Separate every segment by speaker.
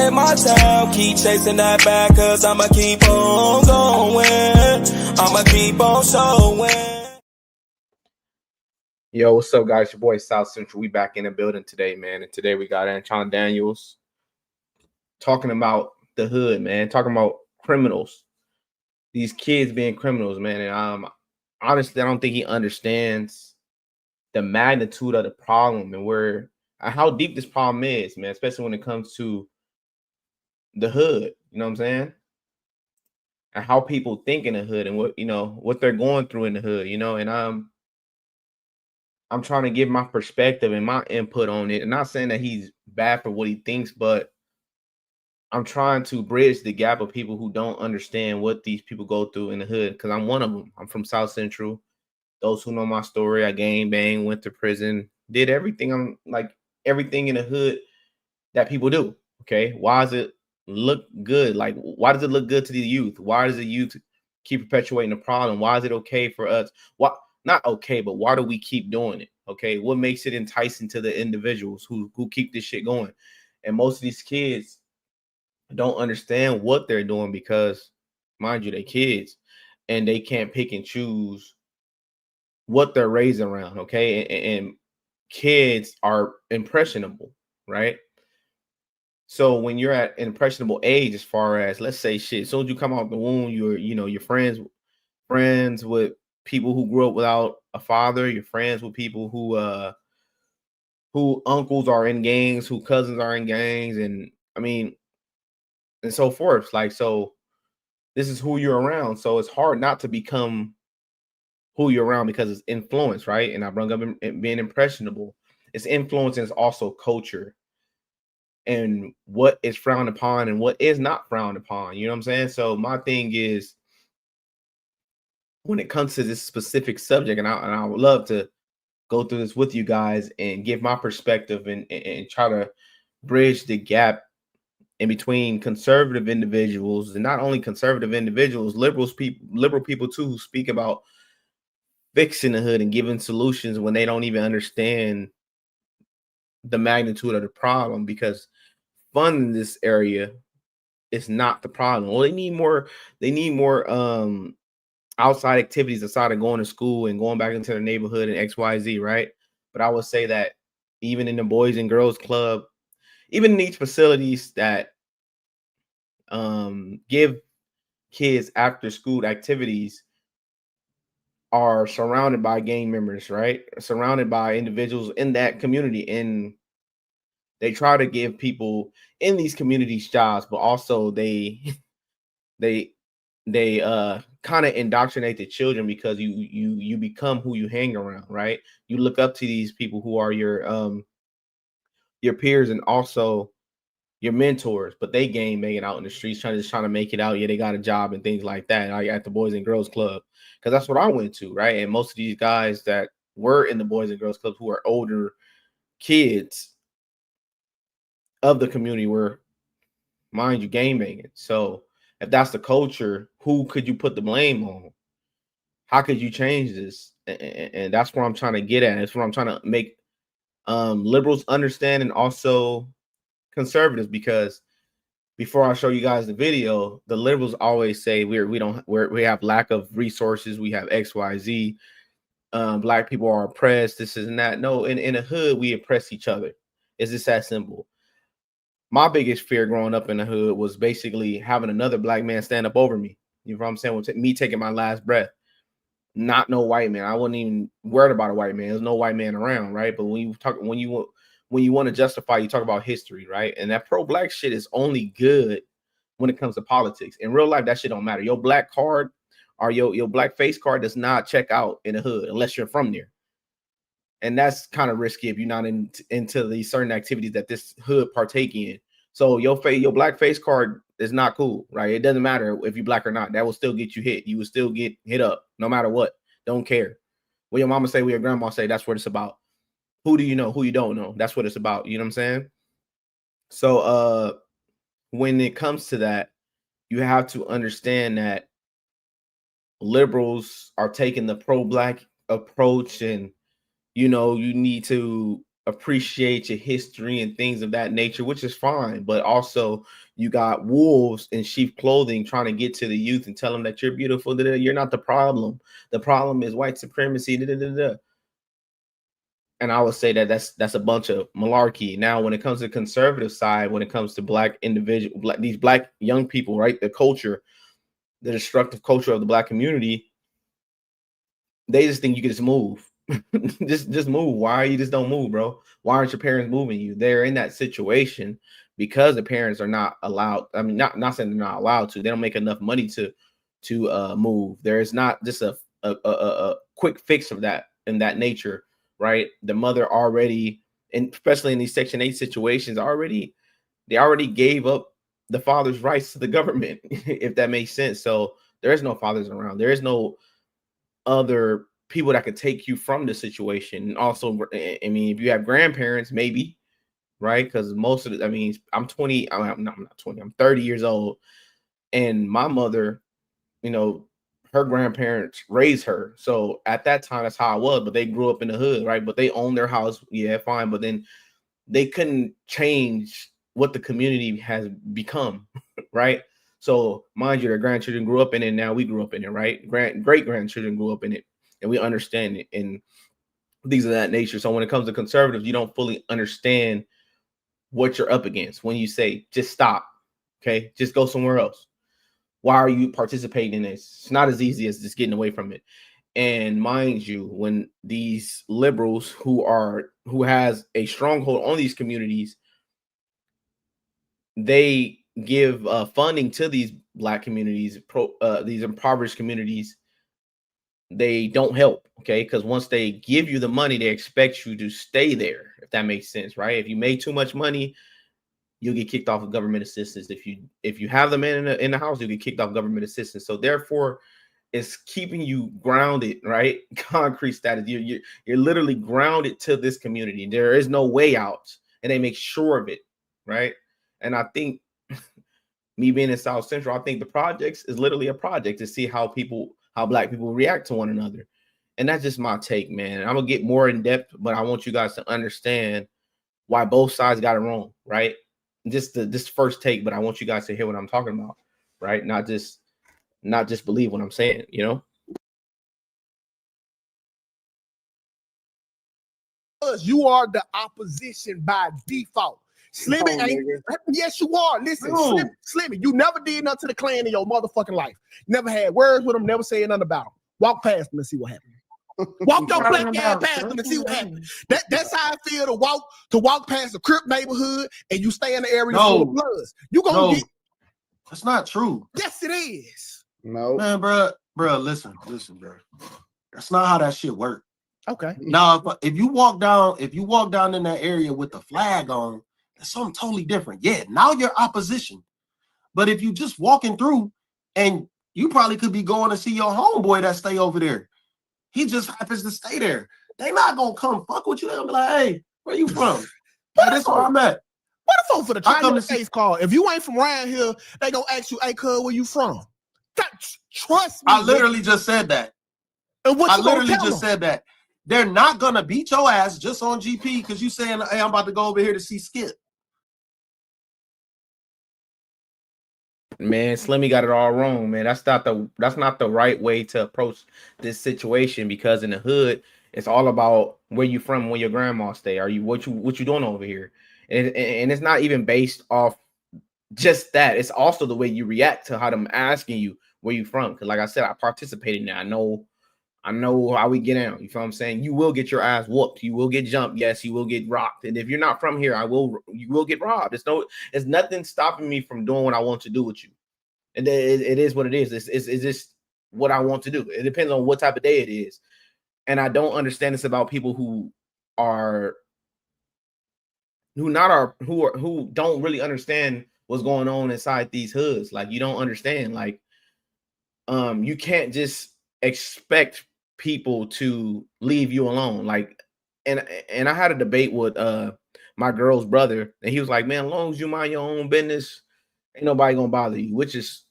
Speaker 1: at my town, keep chasing that back, cause I'ma keep on going. I'ma keep on showing.
Speaker 2: Yo, what's up, guys? Your boy South Central. We back in the building today, man. And today we got Anton Daniels talking about the hood, man. Talking about criminals. These kids being criminals, man. And honestly, I don't think he understands the magnitude of the problem and how deep this problem is, man. Especially when it comes to the hood. You know what I'm saying? And how people think in the hood and what they're going through in the hood. And I'm trying to give my perspective and my input on it. I'm not saying that he's bad for what he thinks, but I'm trying to bridge the gap of people who don't understand what these people go through in the hood. Because I'm one of them. I'm from South Central. Those who know my story, I gang bang, went to prison, did everything. I'm like everything in the hood that people do. Okay, why does it look good? Like, why does it look good to the youth? Why does the youth keep perpetuating the problem? Why is it okay for us? Why? Not okay, but why do we keep doing it? Okay, what makes it enticing to the individuals who keep this shit going? And most of these kids don't understand what they're doing because, mind you, they're kids and they can't pick and choose what they're raised around. Okay, and kids are impressionable, right? So when you're at an impressionable age, as far as, let's say, shit, as soon as you come out the womb, you're friends with people who grew up without a father. You're friends with people who uncles are in gangs, who cousins are in gangs, and and so forth. Like, so this is who you're around. So it's hard not to become who you're around because it's influence, right? And I brought up being impressionable. It's influence and it's also culture and what is frowned upon and what is not frowned upon. You know what I'm saying? So my thing is, when it comes to this specific subject, and I would love to go through this with you guys and give my perspective and try to bridge the gap in between conservative individuals, and not only conservative individuals, liberal people too, who speak about fixing the hood and giving solutions when they don't even understand the magnitude of the problem, because funding this area is not the problem. Well, they need more outside activities aside of going to school and going back into the neighborhood and XYZ, right? But I would say that even in the Boys and Girls Club, even in these facilities that give kids after school activities, are surrounded by gang members, right? Surrounded by individuals in that community. And they try to give people in these communities jobs, but also they kind of indoctrinate the children, because you become who you hang around, right? You look up to these people who are your peers and also your mentors, but they game banging out in the streets, trying to make it out. Yeah, they got a job and things like that, like at the Boys and Girls Club, because that's what I went to, right? And most of these guys that were in the Boys and Girls Club, who are older kids of the community, were, mind you, game banging. So if that's the culture, who could you put the blame on? How could you change this? And that's what I'm trying to get at. It's what I'm trying to make liberals understand, and also conservatives, because before I show you guys the video, the liberals always say we have lack of resources, we have XYZ, black people are oppressed, this is and that. No, in the hood, we oppress each other. It's just that simple. My biggest fear growing up in the hood was basically having another black man stand up over me. You know what I'm saying? With me taking my last breath. Not no white man. I wasn't even worried about a white man. There's no white man around, right? But when you want to justify, you talk about history, right? And that pro-black shit is only good when it comes to politics. In real life, that shit don't matter. Your black card or your black face card does not check out in the hood unless you're from there. And that's kind of risky if you're not into these certain activities that this hood partake in. So your black face card is not cool, right? It doesn't matter if you're black or not. That will still get you hit. You will still get hit up no matter what. Don't care. What your mama say, what your grandma say, that's what it's about. Who do you know? Who you don't know? That's what it's about. You know what I'm saying? So when it comes to that, you have to understand that liberals are taking the pro-black approach, and you need to appreciate your history and things of that nature, which is fine. But also, you got wolves in sheep clothing trying to get to the youth and tell them that you're beautiful. You're not the problem. The problem is white supremacy. And I would say that that's a bunch of malarkey. Now, when it comes to the conservative side, when it comes to black individual, these black young people, right? The culture, the destructive culture of the black community, they just think you can just move. just move. Why you just don't move, bro? Why aren't your parents moving you? They're in that situation because the parents are not allowed. I mean, not saying they're not allowed to. They don't make enough money to move. There is not just a quick fix of that in that nature, right? The mother already, and especially in these Section 8 situations, they already gave up the father's rights to the government, if that makes sense. So there is no fathers around. There is no other people that could take you from the situation. And also, I mean, if you have grandparents, maybe, right? Because most of the, I mean, I'm 20, I'm not 20, I'm 30 years old. And my mother, you know, her grandparents raised her. So at that time, that's how I was, but they grew up in the hood, right? But they owned their house. Yeah, fine. But then they couldn't change what the community has become, right? So mind you, their grandchildren grew up in it. Now we grew up in it, right? Great grandchildren grew up in it, and we understand it and things of that nature. So when it comes to conservatives, you don't fully understand what you're up against when you say just stop, okay, just go somewhere else. Why are you participating in this? It's not as easy as just getting away from it. And mind you, when these liberals who has a stronghold on these communities, they give funding to these black communities, these impoverished communities, they don't help, okay? Because once they give you the money, they expect you to stay there, if that makes sense, right? If you make too much money, you'll get kicked off of government assistance. If you have them in the house, you'll get kicked off government assistance. So therefore, it's keeping you grounded, right? Concrete status. You're literally grounded to this community. There is no way out, and they make sure of it, right? And I think me being in South Central, I think the projects is literally a project to see how black people react to one another. And that's just my take, man. I'm gonna get more in depth, but I want you guys to understand why both sides got it wrong, right? This first take, but I want you guys to hear what I'm talking about, right? Not just believe what I'm saying, you know?
Speaker 3: You are the opposition by default. Slimmy ain't. Yes, you are. Listen, Slimmy, you never did nothing to the Klan in your motherfucking life. Never had words with them. Never said nothing about them. Walk past them and see what happens. Walk your black ass past them and see what happens. That's how I feel to walk past the Crip neighborhood and you stay in the area full of bloods. You gonna get.
Speaker 4: That's not true.
Speaker 3: Yes, it is.
Speaker 4: No, man, bro, listen, bro. That's not how that shit works.
Speaker 3: Okay.
Speaker 4: Now, if you walk down in that area with the flag on, that's something totally different. Yeah, now you're opposition. But if you just walking through, and you probably could be going to see your homeboy that stay over there, he just happens to stay there. They not gonna come fuck with you. They'll be like, "Hey, where you from?" That's where I'm at.
Speaker 3: What the fuck for the try your face call? If you ain't from around here, they gonna ask you, "Hey, cuz, where you from?" Trust me.
Speaker 4: I literally just said that.
Speaker 3: And what
Speaker 4: I
Speaker 3: you
Speaker 4: literally just said that. They're not gonna beat your ass just on GP because you saying, "Hey, I'm about to go over here to see Skip."
Speaker 2: Man, Slimmy got it all wrong, man. That's not the right way to approach this situation, because in the hood, it's all about where you from, where your grandma stay. Are you what you doing over here? And it's not even based off just that. It's also the way you react to how them asking you where you from. Because like I said, I participated in that. I know how we get down. You feel what I'm saying? You will get your ass whooped. You will get jumped. Yes, you will get robbed. And if you're not from here, you will get robbed. It's nothing stopping me from doing what I want to do with you. And it is what it is. It's just what I want to do. It depends on what type of day it is. And I don't understand this about people who don't really understand what's going on inside these hoods. Like, you don't understand. Like, you can't just expect people to leave you alone. Like, and I had a debate with my girl's brother, and he was like, "Man, as long as you mind your own business, ain't nobody gonna bother you," which is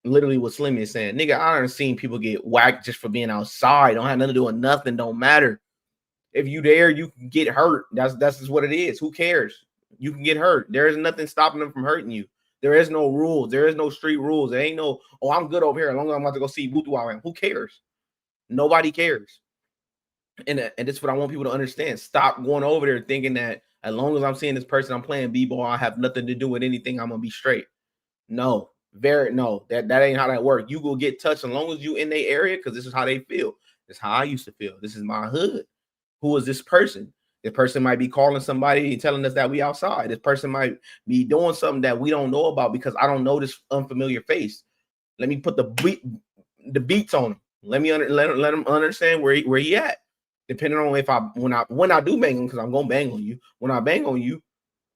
Speaker 2: literally what Slimmy is saying. Nigga, I done seen people get whacked just for being outside. Don't have nothing to do with nothing. Don't matter. If you there, you can get hurt. That's just what it is. Who cares? You can get hurt. There is nothing stopping them from hurting you. There is no rules. There is no street rules. There ain't no, oh, I'm good over here. As long as I'm about to go see Butu, who cares? Nobody cares. And that's what I want people to understand. Stop going over there thinking that as long as I'm seeing this person, I'm playing b-ball, I have nothing to do with anything. I'm gonna be straight. No, that ain't how that works. You will get touched as long as you in their area, because this is how they feel. This is how I used to feel. This is my hood. Who is this person? This person might be calling somebody and telling us that we outside. This person might be doing something that we don't know about because I don't know this unfamiliar face. Let me put the beats on him. Let him understand where he at. Depending on when I do bang him, because I'm gonna bang on you. When I bang on you,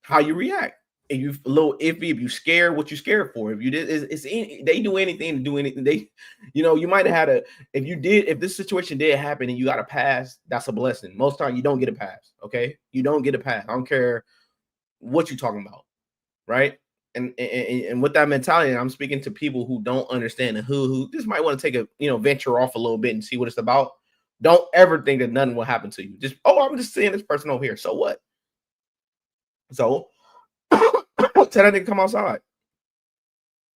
Speaker 2: how you react. If you a little iffy, if you scared, what you scared for? If you did, they do anything to do anything. They, you might have had if this situation did happen and you got a pass, that's a blessing. Most time you don't get a pass. Okay, you don't get a pass. I don't care what you're talking about, right? And with that mentality, I'm speaking to people who don't understand and who just might want to take a venture off a little bit and see what it's about. Don't ever think that nothing will happen to you. Just, I'm just seeing this person over here. So what? So tell that nigga come outside.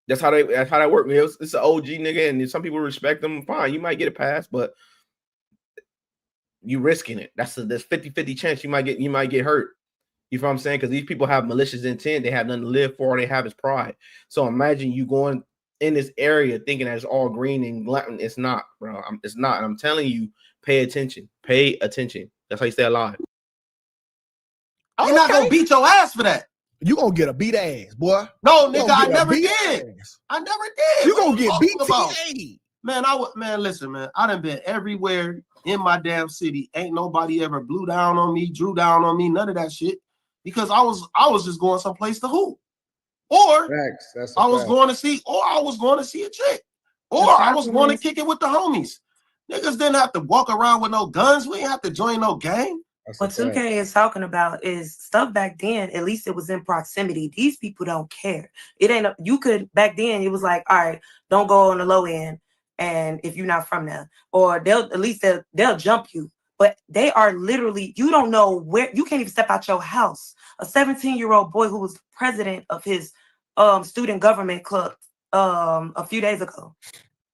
Speaker 2: That's how that work. It's an OG nigga, and some people respect them. Fine, you might get a pass, but you risking it. There's 50-50 chance you might get hurt. You know what I'm saying? Because these people have malicious intent. They have nothing to live for. All they have is pride. So imagine you going in this area thinking that it's all green and Latin. It's not, bro. It's not. And I'm telling you, pay attention. Pay attention. That's how you stay alive.
Speaker 4: They're not gonna beat your ass for that.
Speaker 3: You gonna get a beat ass, boy.
Speaker 4: No, nigga, I never did. I never did.
Speaker 3: You gonna get beat about?
Speaker 4: Man, listen, man. I done been everywhere in my damn city. Ain't nobody ever blew down on me, drew down on me, none of that shit. Because I was just going someplace to hoop. Or I was going to see a chick. Or I was going to kick it with the homies. Niggas didn't have to walk around with no guns. We didn't have to join no gang.
Speaker 5: What 2K is talking about is stuff back then. At least it was in proximity. These people don't care. It ain't. You could back then. It was like, all right, don't go on the low end, and if you're not from there, or they'll jump you. But they are literally. You don't know where. You can't even step out your house. A 17-year-old boy who was president of his student government club a few days ago.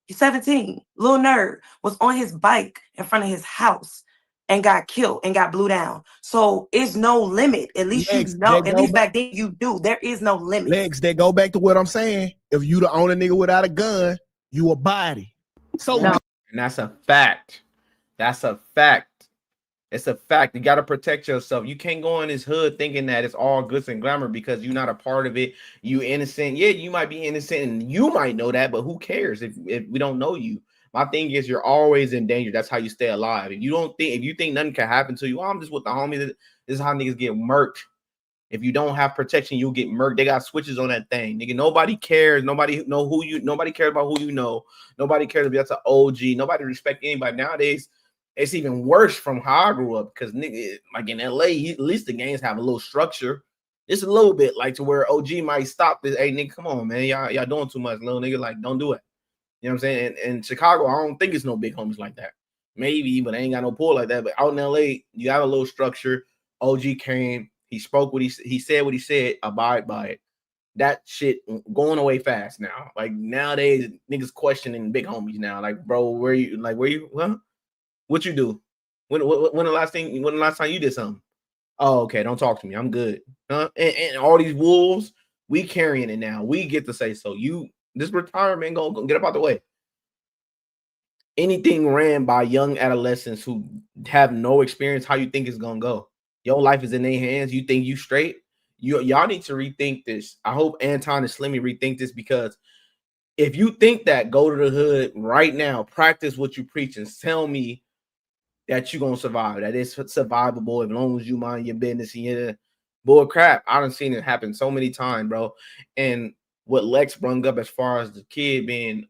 Speaker 5: He's 17, little nerd, was on his bike in front of his house and got killed and got blew down. So it's no limit. At least at least back then you do. There is no limit.
Speaker 3: Legs, that go back to what I'm saying. If you the only nigga without a gun, you a body. So
Speaker 2: and that's a fact. That's a fact. It's a fact. You got to protect yourself. You can't go in this hood thinking that it's all glitz and glamour because you're not a part of it. You innocent. Yeah, you might be innocent and you might know that, but who cares if we don't know you? My thing is you're always in danger. That's how you stay alive. If you think nothing can happen to you, I'm just with the homies. This is how niggas get murked. If you don't have protection, you'll get murked. They got switches on that thing. Nigga, nobody cares. Nobody cares about who you know. Nobody cares if that's an OG. Nobody respect anybody. Nowadays, it's even worse from how I grew up because nigga, like in LA, at least the games have a little structure. It's a little bit like to where OG might stop this. Hey, nigga, come on, man. Y'all doing too much, little nigga. Like, don't do it. You know what I'm saying? And in Chicago, I don't think it's no big homies like that. Maybe, but I ain't got no pull like that. But out in LA, you have a little structure. OG came. He spoke what he said what he said. Abide by it. That shit going away fast now. Like nowadays, niggas questioning big homies now. Like, bro, where you? Huh? What you do? When the last time you did something? Oh, okay. Don't talk to me. I'm good. Huh? And all these wolves, we carrying it now. We get to say so. This retirement go get up out the way. Anything ran by young adolescents who have no experience, how you think it's gonna go? Your life is in their hands. You think you straight? Y'all need to rethink this. I hope Anton and Slimmy rethink this because if you think that, go to the hood right now, practice what you preach and tell me that you're gonna survive. That is survivable as long as you mind your business and you're bull crap. I done seen it happen so many times, bro. And what Lex brung up as far as the kid being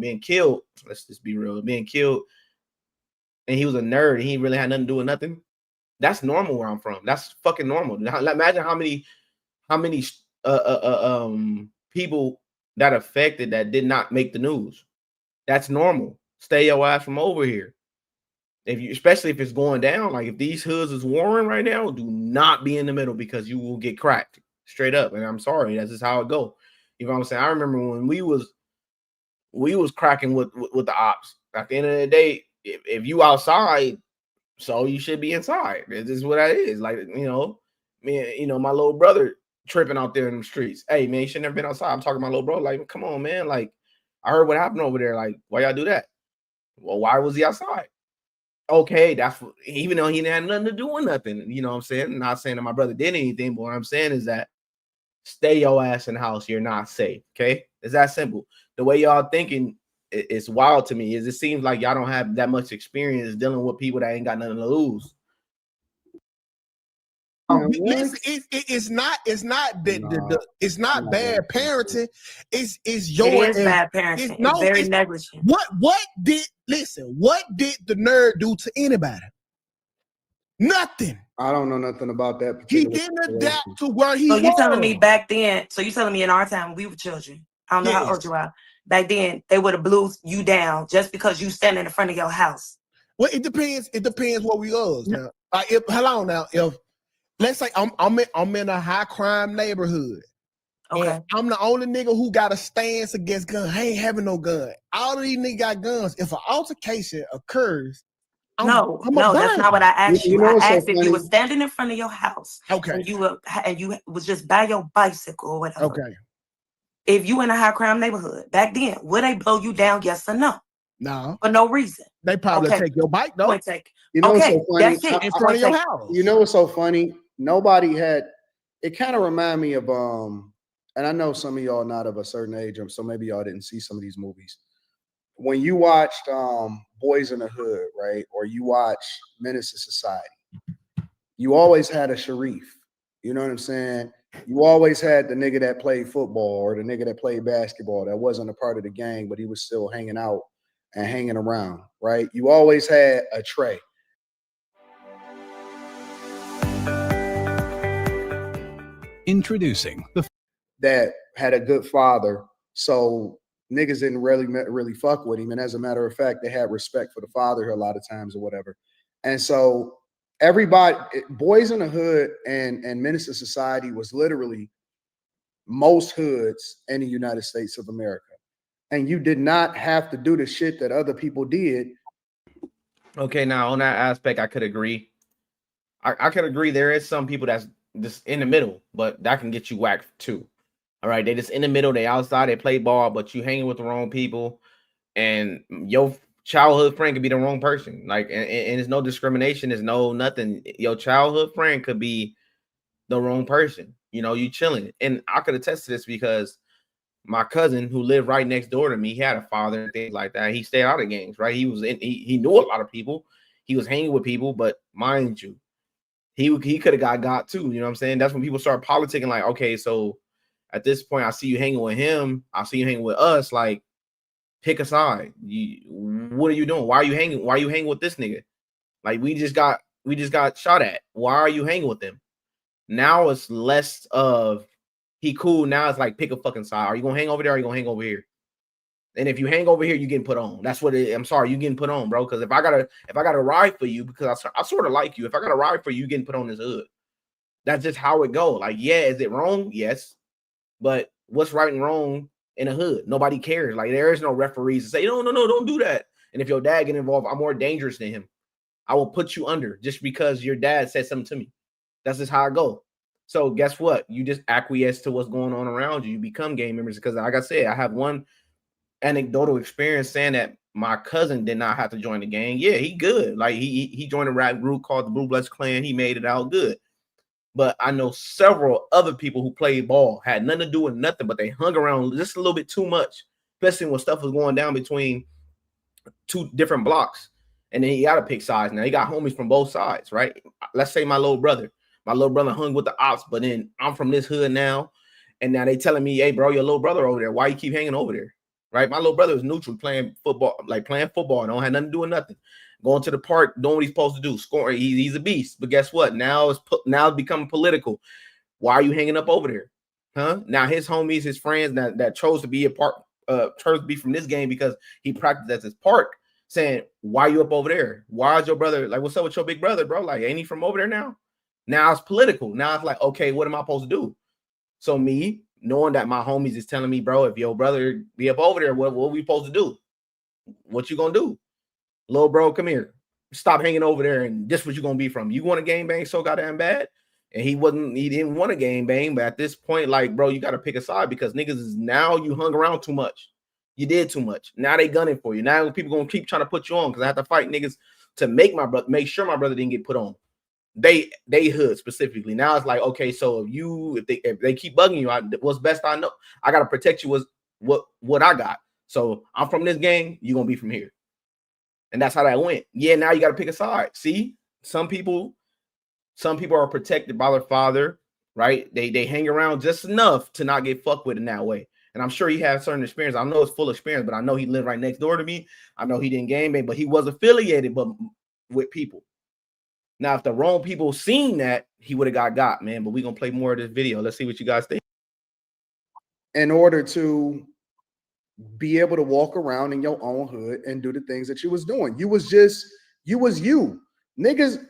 Speaker 2: being killed, let's just be real, being killed, and he was a nerd and he really had nothing to do with nothing. That's normal where I'm from. That's fucking normal. Now, imagine how many people that affected that did not make the news. That's normal. Stay your ass from over here. especially if it's going down, like if these hoods is warring right now, do not be in the middle because you will get cracked straight up. And I'm sorry, that's just how it go. You know what I'm saying? I remember when we was cracking with the ops. At the end of the day, if you outside, so you should be inside. This is what that is. Like, my little brother tripping out there in the streets. Hey man, you should never been outside. I'm talking to my little bro. Like, come on, man. Like, I heard what happened over there. Like, why y'all do that? Well, why was he outside? Okay, that's even though he had nothing to do with nothing. You know what I'm saying? I'm not saying that my brother did anything, but what I'm saying is that stay your ass in the house. You're not safe. Okay, it's that simple. The way y'all thinking it's wild to me. Is it seems like y'all don't have that much experience dealing with people that ain't got nothing to lose.
Speaker 3: Listen, it's not it's not bad parenting. It's
Speaker 5: bad parenting. It's very negligent.
Speaker 3: What did the nerd do to anybody? Nothing.
Speaker 6: I don't know nothing about that.
Speaker 3: He didn't adapt to where he was.
Speaker 5: So you telling me back then? So you telling me in our time we were children? I don't know how old you are. Back then they would have blew you down just because you standing in front of your house.
Speaker 3: Well, it depends. It depends what we was now. If let's say I'm in a high crime neighborhood.
Speaker 5: Okay.
Speaker 3: And I'm the only nigga who got a stance against guns. I ain't having no gun. All of these niggas got guns. If an altercation occurs,
Speaker 5: no, that's not what I asked you. I asked if you were standing in front of your house.
Speaker 3: Okay.
Speaker 5: And you was just by your bicycle or whatever.
Speaker 3: Okay.
Speaker 5: If you in a high crime neighborhood back then, would they blow you down? Yes or no?
Speaker 3: No.
Speaker 5: For no reason.
Speaker 3: They probably take your bike though.
Speaker 6: You know what's so funny?
Speaker 5: That's it.
Speaker 3: In front of your house.
Speaker 6: You know what's so funny? Nobody had. It kind of remind me of and I know some of y'all not of a certain age, so maybe y'all didn't see some of these movies. When you watched Boys in the Hood, right, or you watch Menace to Society, you always had a Sharif. You know what I'm saying? You always had the nigga that played football or the nigga that played basketball that wasn't a part of the gang, but he was still hanging out and hanging around, right? You always had a Trey.
Speaker 7: Introducing
Speaker 6: that had a good father, so niggas didn't really fuck with him. And as a matter of fact, they had respect for the father a lot of times or whatever. And so everybody, Boys in the Hood and Menace to Society was literally most hoods in the United States of America. And you did not have to do the shit that other people did.
Speaker 2: Okay, now on that aspect, I could agree. I could agree. There is some people that's just in the middle, but that can get you whacked too. All right, they just in the middle, they outside, they play ball, but you hanging with the wrong people, and your childhood friend could be the wrong person. Like, and there's no discrimination, there's no nothing. Your childhood friend could be the wrong person. You know, you chilling, and I could attest to this because my cousin who lived right next door to me, he had a father and things like that. He stayed out of games, right? He knew a lot of people. He was hanging with people, but mind you, he could have got too. You know what I'm saying? That's when people start politicking. Like, okay, so at this point, I see you hanging with him. I see you hanging with us. Like, pick a side. What are you doing? Why are you hanging? Why are you hanging with this nigga? Like, we just got shot at. Why are you hanging with them? Now it's less of he cool. Now it's like pick a fucking side. Are you gonna hang over there? Or are you gonna hang over here? And if you hang over here, you getting put on. That's what I'm sorry, you getting put on, bro. Because if I gotta ride for you, because I sort of like you. If I gotta ride for you, getting put on this hood. That's just how it go. Like, yeah, is it wrong? Yes. But what's right and wrong in a hood? Nobody cares. Like, there is no referees to say, no, don't do that. And if your dad get involved, I'm more dangerous than him. I will put you under just because your dad said something to me. That's just how I go. So guess what? You just acquiesce to what's going on around you. You become gang members because, like I said, I have one anecdotal experience saying that my cousin did not have to join the gang. Yeah, he good. Like, he joined a rap group called the Blue Bloods Clan. He made it out good. But I know several other people who played ball, had nothing to do with nothing, but they hung around just a little bit too much, especially when stuff was going down between two different blocks. And then he got to pick sides. Now he got homies from both sides, right? Let's say my little brother hung with the ops, but then I'm from this hood now. And now they telling me, hey, bro, your little brother over there. Why you keep hanging over there? Right? My little brother is neutral, playing football. Don't have nothing to do with nothing. Going to the park, doing what he's supposed to do, scoring. He's a beast. But guess what? Now it's becoming political. Why are you hanging up over there? Huh? Now his homies, his friends that chose to be chose to be from this game because he practiced at his park, saying, why you up over there? Why is your brother, like, what's up with your big brother, bro? Like, ain't he from over there now? Now it's political. Now it's like, okay, what am I supposed to do? So me, knowing that my homies is telling me, bro, if your brother be up over there, what we supposed to do? What you gonna do? Little bro, come here. Stop hanging over there, and this what you gonna be from. You want a game bang so goddamn bad? And he didn't want a game bang, but at this point, like, bro, you gotta pick a side because niggas is now you hung around too much. You did too much. Now they gunning for you. Now people gonna keep trying to put you on because I have to fight niggas to make sure my brother didn't get put on. They hood specifically. Now it's like, okay, so if they keep bugging you, what's best I know, I gotta protect you was what I got. So I'm from this gang, you gonna be from here. And that's how that went. Yeah, now you gotta pick a side. See, some people are protected by their father, right? They hang around just enough to not get fucked with in that way. And I'm sure he had certain experience. I know it's full experience, but I know he lived right next door to me. I know he didn't game bang, but he was affiliated with people. Now, if the wrong people seen that, he would have got, man. But we're going to play more of this video. Let's see what you guys think.
Speaker 6: In order to be able to walk around in your own hood and do the things that you was doing. You was you. Niggas,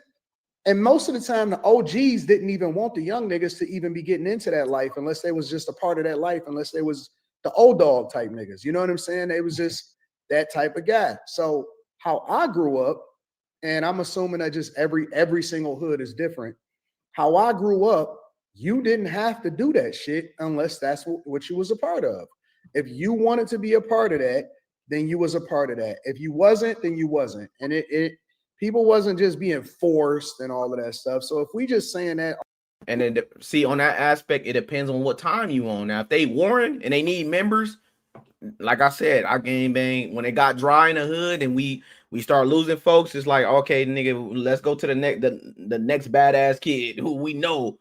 Speaker 6: and most of the time, the OGs didn't even want the young niggas to even be getting into that life unless they was just a part of that life, unless they was the old dog type niggas. You know what I'm saying? They was just that type of guy. So how I grew up, and I'm assuming that just every single hood is different. How I grew up, you didn't have to do that shit unless that's what you was a part of. If you wanted to be a part of that, then you was a part of that. If you wasn't, then you wasn't. And people wasn't just being forced and all of that stuff. So if we just saying that.
Speaker 2: And then see, on that aspect, it depends on what time you on. Now, if they warring and they need members, like I said, I game bang when it got dry in the hood and we start losing folks. It's like, okay, nigga, let's go to the next badass kid who we know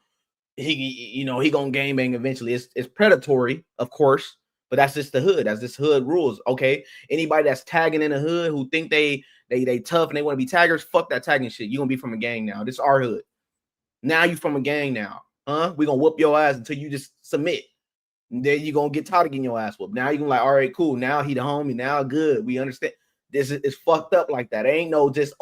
Speaker 2: he gonna game bang eventually. It's predatory, of course, but that's just the hood. That's just hood rules. Okay, anybody that's tagging in the hood who think they tough and they want to be taggers, fuck that tagging shit. You gonna be from a gang now. This is our hood. Now you from a gang now, huh? We gonna whoop your ass until you just submit. And then you gonna get tired of getting your ass whooped. Now you gonna like, all right, cool. Now he the homie. Now good. We understand. This is fucked up like that. It ain't no just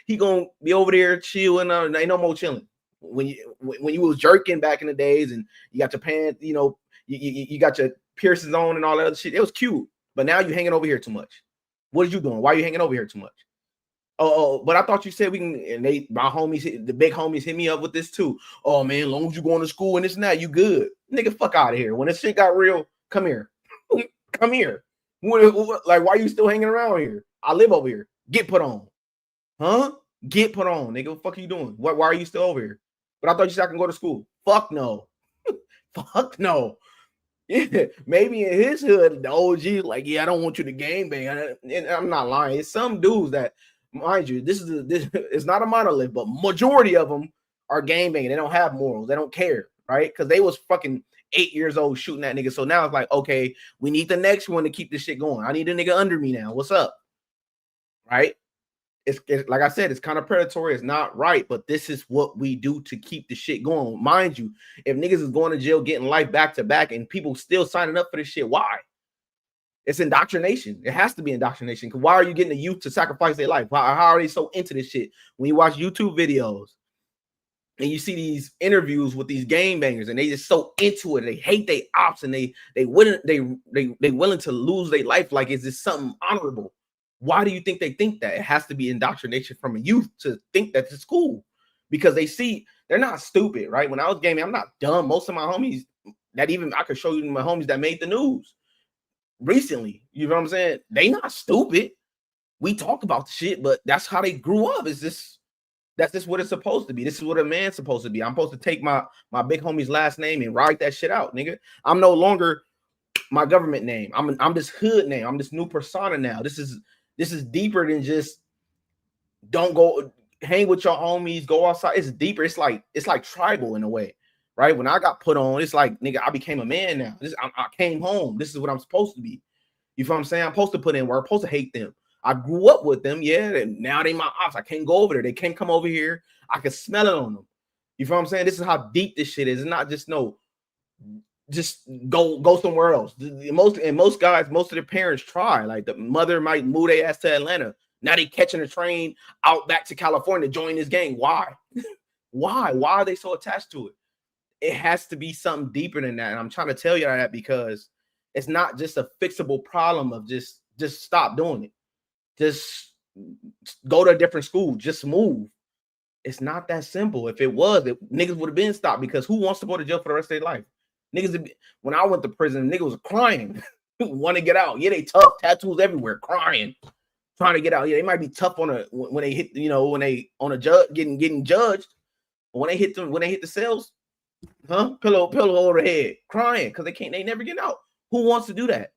Speaker 2: he gonna be over there chilling. Ain't no more chilling. When you was jerking back in the days and you got your pants, you got your piercings on and all that other shit. It was cute. But now you hanging over here too much. What are you doing? Why are you hanging over here too much? Oh, but I thought you said we can, and my homies, the big homies hit me up with this too. Oh man, as long as you going to school and this and that, you good. Nigga, fuck out of here. When this shit got real, come here. Come here. Like, why are you still hanging around here? I live over here. Get put on. Huh? Get put on, nigga. What the fuck are you doing? Why are you still over here? But I thought you said I can go to school. Fuck no. Fuck no. Yeah, maybe in his hood, the OG like, yeah, I don't want you to game bang. And I'm not lying. It's some dudes that, mind you, this it's not a monolith, but majority of them are game banging. They don't have morals. They don't care, right? Because they was fucking 8 years old shooting that nigga. So now it's like, okay, we need the next one to keep this shit going. I need a nigga under me now. What's up? Right? It's like I said, it's kind of predatory. It's not right, but this is what we do to keep the shit going. Mind you, if niggas is going to jail, getting life back to back, and people still signing up for this shit, why? It's indoctrination. It has to be indoctrination. Because why are you getting the youth to sacrifice their life? How are they so into this shit? When you watch YouTube videos and you see these interviews with these game bangers, and they just so into it, they hate their ops, and they willing to lose their life like it's just something honorable. Why do you think they think that? It has to be indoctrination from a youth to think that it's cool, because they see they're not stupid, right? When I was gaming, I'm not dumb. Most of my homies that even I could show you my homies that made the news recently, you know what I'm saying? They not stupid. We talk about the shit, but that's how they grew up. That's just what it's supposed to be. This is what a man's supposed to be. I'm supposed to take my big homie's last name and write that shit out, nigga. I'm no longer my government name. I'm this hood name. I'm this new persona now. This is deeper than just don't go hang with your homies, go outside. It's deeper. It's like tribal in a way, right? When I got put on, it's like, nigga, I became a man now. I came home. This is what I'm supposed to be. You feel what I'm saying? I'm supposed to put in work. I'm supposed to hate them. I grew up with them, yeah, and now they my ops. I can't go over there. They can't come over here. I can smell it on them. You feel what I'm saying? This is how deep this shit is. It's not just no just go somewhere else. Most guys, most of their parents try. Like the mother might move their ass to Atlanta. Now they catching a train out back to California to join this gang. Why? Why are they so attached to it? It has to be something deeper than that. And I'm trying to tell you that because it's not just a fixable problem of just stop doing it. Just go to a different school. Just move. It's not that simple. If it was, niggas would have been stopped, because who wants to go to jail for the rest of their life? Niggas, when I went to prison, niggas was crying, want to get out. Yeah, they tough, tattoos everywhere, crying, trying to get out. Yeah, they might be tough when they hit, when they on a judge getting judged. When they hit the cells, pillow over the head, crying because they never get out. Who wants to do that?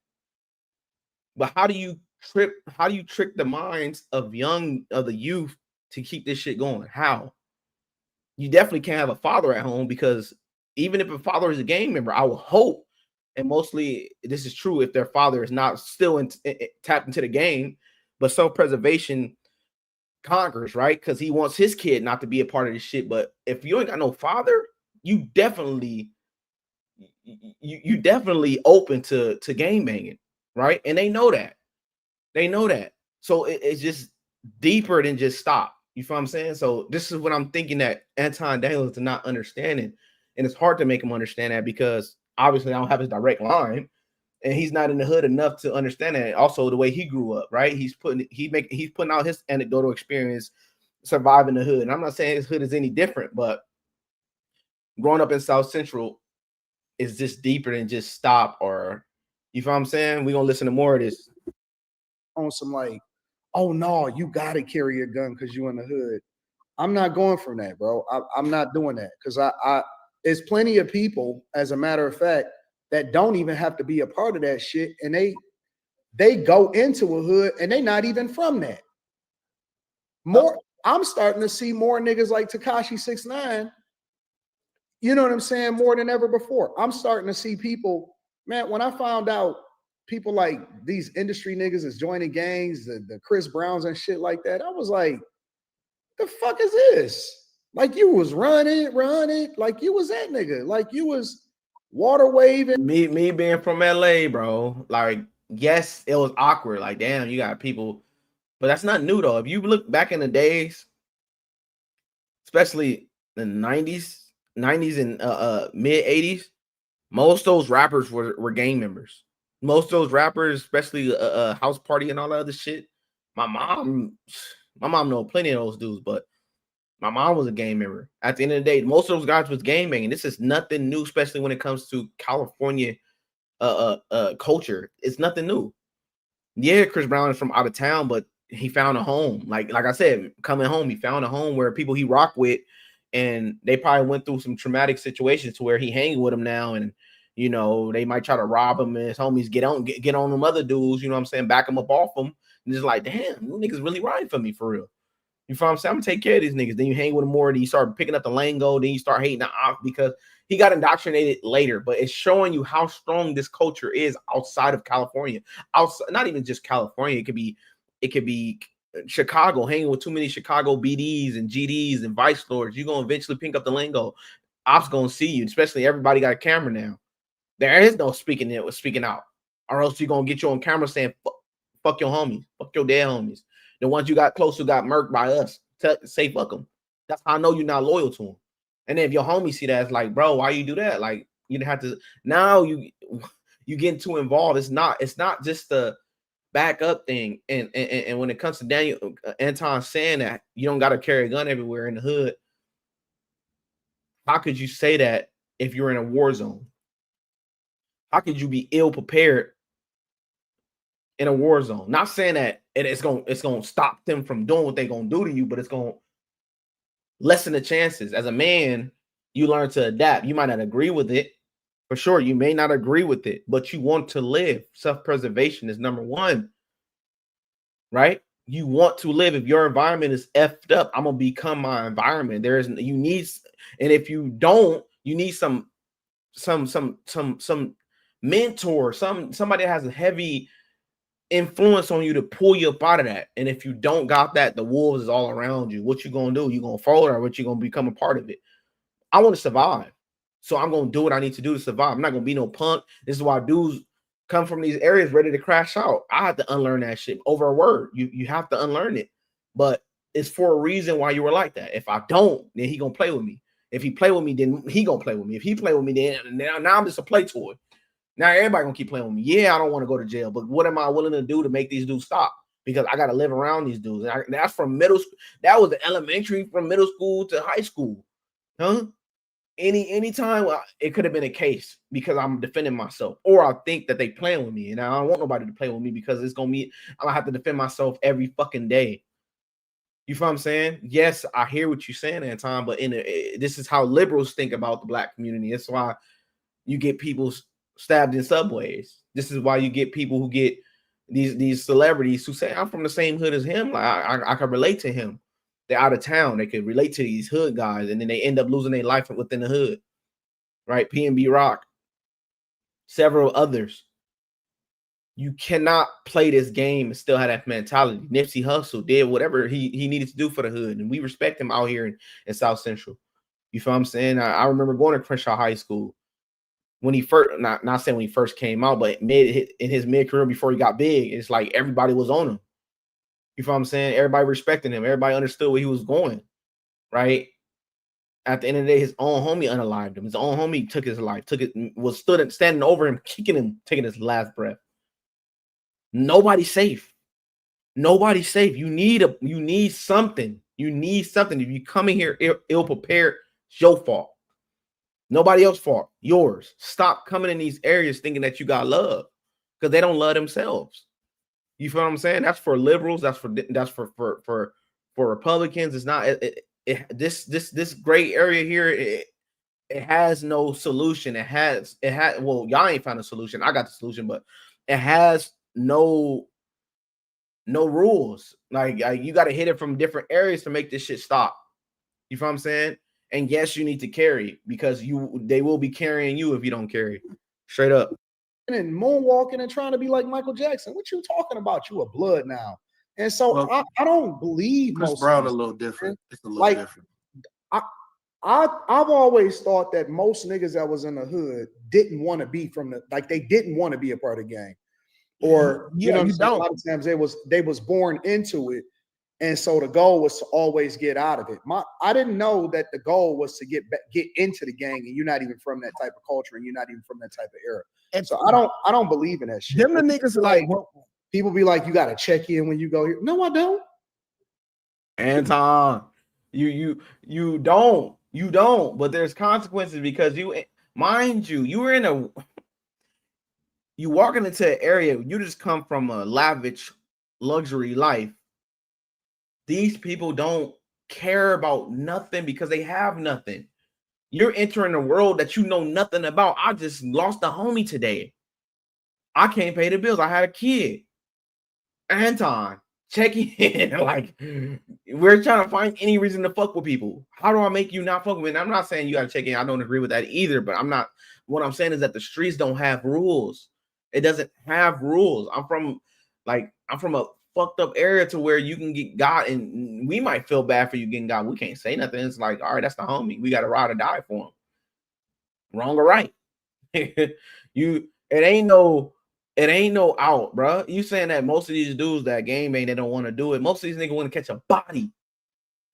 Speaker 2: But how do you trick the minds of the youth to keep this shit going? How? You definitely can't have a father at home, because even if a father is a gang member, I will hope, and mostly this is true if their father is not still tapped into the game, but self-preservation conquers, right? Because he wants his kid not to be a part of this shit. But if you ain't got no father, you definitely open to gang banging, right? And they know that. So it's just deeper than just stop. You feel what I'm saying? So this is what I'm thinking that Anton Daniels is not understanding. And it's hard to make him understand that, because obviously I don't have his direct line, and he's not in the hood enough to understand that. Also, the way he grew up, right? He's putting out his anecdotal experience surviving the hood. And I'm not saying his hood is any different, but growing up in South Central is just deeper than just stop, or you feel what I'm saying? We're gonna listen to more of this.
Speaker 6: On some like, oh no, you gotta carry a gun because you in the hood. I'm not going from that, bro. I'm not doing that, because I there's plenty of people, as a matter of fact, that don't even have to be a part of that shit, and they go into a hood and they not even from that. I'm starting to see more niggas like Tekashi 6ix9ine. You know what I'm saying? More than ever before. I'm starting to see people, man. When I found out people like these industry niggas is joining gangs, the Chris Browns and shit like that, I was like, the fuck is this? Like, you was running, like you was that nigga, like you was water waving.
Speaker 2: Me being from LA, bro. Like, yes, it was awkward. Like, damn, you got people, but that's not new though. If you look back in the days, especially the 90s and mid 80s, most of those rappers were gang members. Most of those rappers, especially House Party and all that other shit. My mom know plenty of those dudes, but my mom was a gang member. At the end of the day, most of those guys was gang banging. This is nothing new, especially when it comes to California culture. It's nothing new. Yeah, Chris Brown is from out of town, but he found a home. Like I said, coming home, he found a home where people he rocked with, and they probably went through some traumatic situations to where he hanging with them now, and they might try to rob him, and his homies get on them other dudes, you know what I'm saying, back him up off them, and just like, damn, you niggas really riding for me for real. You feel what I'm saying? I'm gonna take care of these niggas. Then you hang with them more, then you start picking up the lingo, then you start hating the off because he got indoctrinated later. But it's showing you how strong this culture is outside of California. Outside, not even just California. It could be Chicago, hanging with too many Chicago BDs and GDs and vice lords. You're gonna eventually pick up the lingo. Ops gonna see you, especially everybody got a camera now. There is no speaking out, or else you're gonna get you on camera saying fuck your homies, fuck your dead homies. The ones you got close to got murked by us. Say fuck them. That's how I know you're not loyal to them. And then if your homie see that, it's like, bro, why you do that? Like, you have to. Now you getting too involved. It's not just the backup thing. And when it comes to Anton saying that you don't got to carry a gun everywhere in the hood, how could you say that if you're in a war zone? How could you be ill prepared in a war zone? Not saying that it's gonna stop them from doing what they're gonna do to you, but it's gonna lessen the chances. As a man, you learn to adapt. You might not agree with it, for sure. You may not agree with it, but you want to live. Self-preservation is number one, right? You want to live. If your environment is effed up, I'm gonna become my environment. And if you don't, you need some mentor, somebody that has a heavy influence on you to pull you up out of that. And if you don't got that, the wolves is all around you. What you gonna do? You gonna fold, or what you gonna become a part of it? I want to survive. So I'm gonna do what I need to do to survive. I'm not gonna be no punk. This is why dudes come from these areas ready to crash out. I had to unlearn that shit over a word. You have to unlearn it. But it's for a reason why you were like that. If I don't, then he gonna play with me. If he play with me, then he gonna play with me. If he play with me, then now I'm just a play toy. Now everybody gonna keep playing with me. Yeah, I don't want to go to jail, but what am I willing to do to make these dudes stop? Because I gotta live around these dudes. And that's from middle school. That was the elementary from middle school to high school. Huh? Any time it could have been a case because I'm defending myself, or I think that they playing with me, and I don't want nobody to play with me because it's gonna be I'm gonna have to defend myself every fucking day. You feel what I'm saying? Yes, I hear what you're saying, Anton, but this is how liberals think about the black community. That's why you get people stabbed in subways. This is why you get people who get these celebrities who say I'm from the same hood as him. Like I can relate to him. They're out of town. They could relate to these hood guys, and then they end up losing their life within the hood. Right? PNB Rock, several others. You cannot play this game and still have that mentality. Nipsey Hussle did whatever he needed to do for the hood, and we respect him out here in South Central. You feel what I'm saying? I remember going to Crenshaw High School when he first, not saying when he first came out, but in his mid career before he got big, it's like everybody was on him. You feel what I'm saying? Everybody respecting him. Everybody understood where he was going, right? At the end of the day, his own homie unalived him. His own homie took his life, standing over him, kicking him, taking his last breath. Nobody's safe. Nobody's safe. You need something. You need something. If you come in here ill prepared, it's your fault. Nobody else's fault. Yours. Stop coming in these areas thinking that you got love, because they don't love themselves. You feel what I'm saying? That's for liberals. That's for Republicans. It's not this gray area here. It has no solution. It has well, y'all ain't found a solution. I got the solution, but it has no rules. Like you got to hit it from different areas to make this shit stop. You feel what I'm saying? And yes, you need to carry, because they will be carrying you if you don't carry. Straight up.
Speaker 6: And moonwalking and trying to be like Michael Jackson. What you talking about? You a blood now. And so I don't believe
Speaker 4: Chris Brown a little different. It's a little different.
Speaker 6: I've always thought that most niggas that was in the hood didn't want to be they didn't want to be a part of the gang. Or a lot of times they was born into it. And so the goal was to always get out of it. I didn't know that the goal was to get into the gang, and you're not even from that type of culture, and you're not even from that type of era. And so I don't believe in that shit.
Speaker 3: Them the niggas are like,
Speaker 6: people be like, you gotta check in when you go here. No, I don't.
Speaker 2: Anton, you don't. But there's consequences, because you walking into an area, you just come from a lavish luxury life. These people don't care about nothing because they have nothing. You're entering a world that you know nothing about. I just lost a homie today. I can't pay the bills. I had a kid. Anton, check in. Like, we're trying to find any reason to fuck with people. How do I make you not fuck with me? And I'm not saying you got to check in. I don't agree with that either, but what I'm saying is that the streets don't have rules. It doesn't have rules. I'm from a fucked up area to where you can get got, and we might feel bad for you getting got. We can't say nothing. It's like, all right, that's the homie. We got to ride or die for him. Wrong or right? It ain't no out, bro. You saying that most of these dudes that game bang, they don't want to do it. Most of these niggas want to catch a body.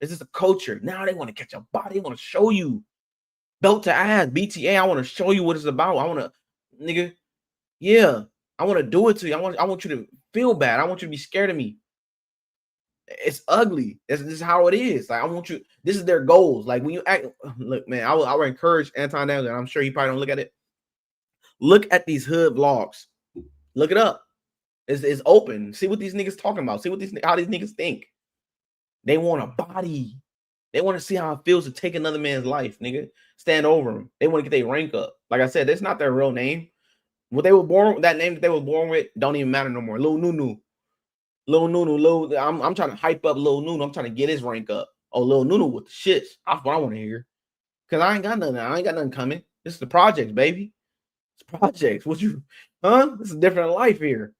Speaker 2: This is a culture. Now they want to catch a body. They want to show you belt to ass, BTA. I want to show you what it's about. I want to, nigga. Yeah, I want to do it to you. I want you to feel bad. I want you to be scared of me. It's ugly. This is how it is. Like, I want you. This is their goals. Like, when you act, look, man. I would encourage Anton Daniels, and I'm sure he probably don't look at it. Look at these hood vlogs. Look it up. It's open. See what these niggas talking about. See how these niggas think. They want a body. They want to see how it feels to take another man's life, nigga. Stand over them. They want to get their rank up. Like I said, that's not their real name. What they were born, that name that they were born with, don't even matter no more. Lil Nunu. I'm trying to hype up Lil Nunu. I'm trying to get his rank up. Oh, Lil Nunu with the shits. That's what I want to hear. Cause I ain't got nothing coming. This is the projects, baby. It's projects. This is a different life here.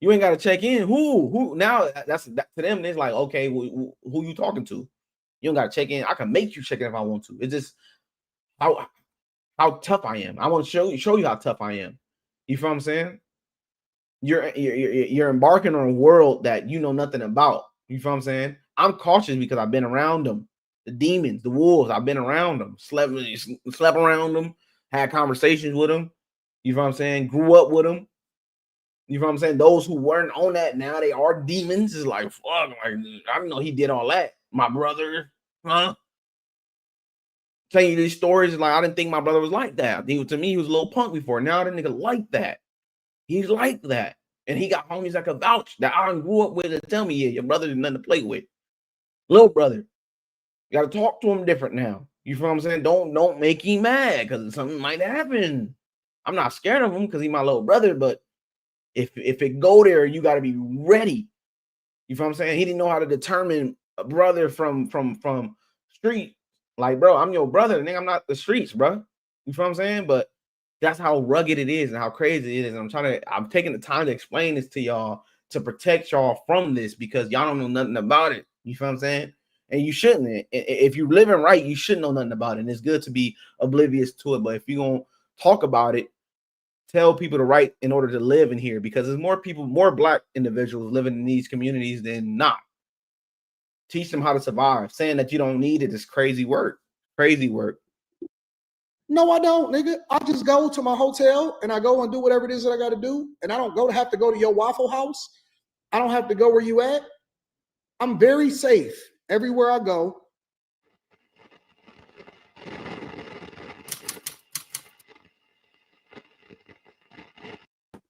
Speaker 2: You ain't got to check in. Who? Now to them, it's like, okay, who you talking to? You don't got to check in. I can make you check in if I want to. It's just how how tough I am. I want to show you how tough I am. You feel what I'm saying? You're embarking on a world that you know nothing about. You feel what I'm saying? I'm cautious because I've been around them. The demons, the wolves, I've been around them, slept around them, had conversations with them. You feel what I'm saying? Grew up with them. You feel what I'm saying? Those who weren't on that, now they are demons. It's like, fuck, like, I didn't know he did all that. My brother, huh? Telling you these stories, like, I didn't think my brother was like that. To me, he was a little punk before. Now that nigga like that. He's like that. And he got homies that could vouch that I grew up with and tell me, yeah, your brother is nothing to play with. Little brother. You got to talk to him different now. You feel what I'm saying? Don't make him mad because something might happen. I'm not scared of him because he's my little brother, but if it go there, you got to be ready. You feel what I'm saying? He didn't know how to determine a brother from street. Like, bro, I'm your brother. Nigga, I'm not the streets, bro. You feel what I'm saying? But that's how rugged it is and how crazy it is. And I'm taking the time to explain this to y'all to protect y'all from this because y'all don't know nothing about it. You feel what I'm saying? And you shouldn't. If you're living right, you shouldn't know nothing about it. And it's good to be oblivious to it. But if you're going to talk about it, tell people to write in order to live in here because there's more people, more black individuals living in these communities than not. Teach them how to survive. Saying that you don't need it is crazy work. Crazy work.
Speaker 6: No, I don't, nigga. I just go to my hotel and I go and do whatever it is that I got to do. And I don't have to go to your Waffle House. I don't have to go where you at. I'm very safe everywhere I go.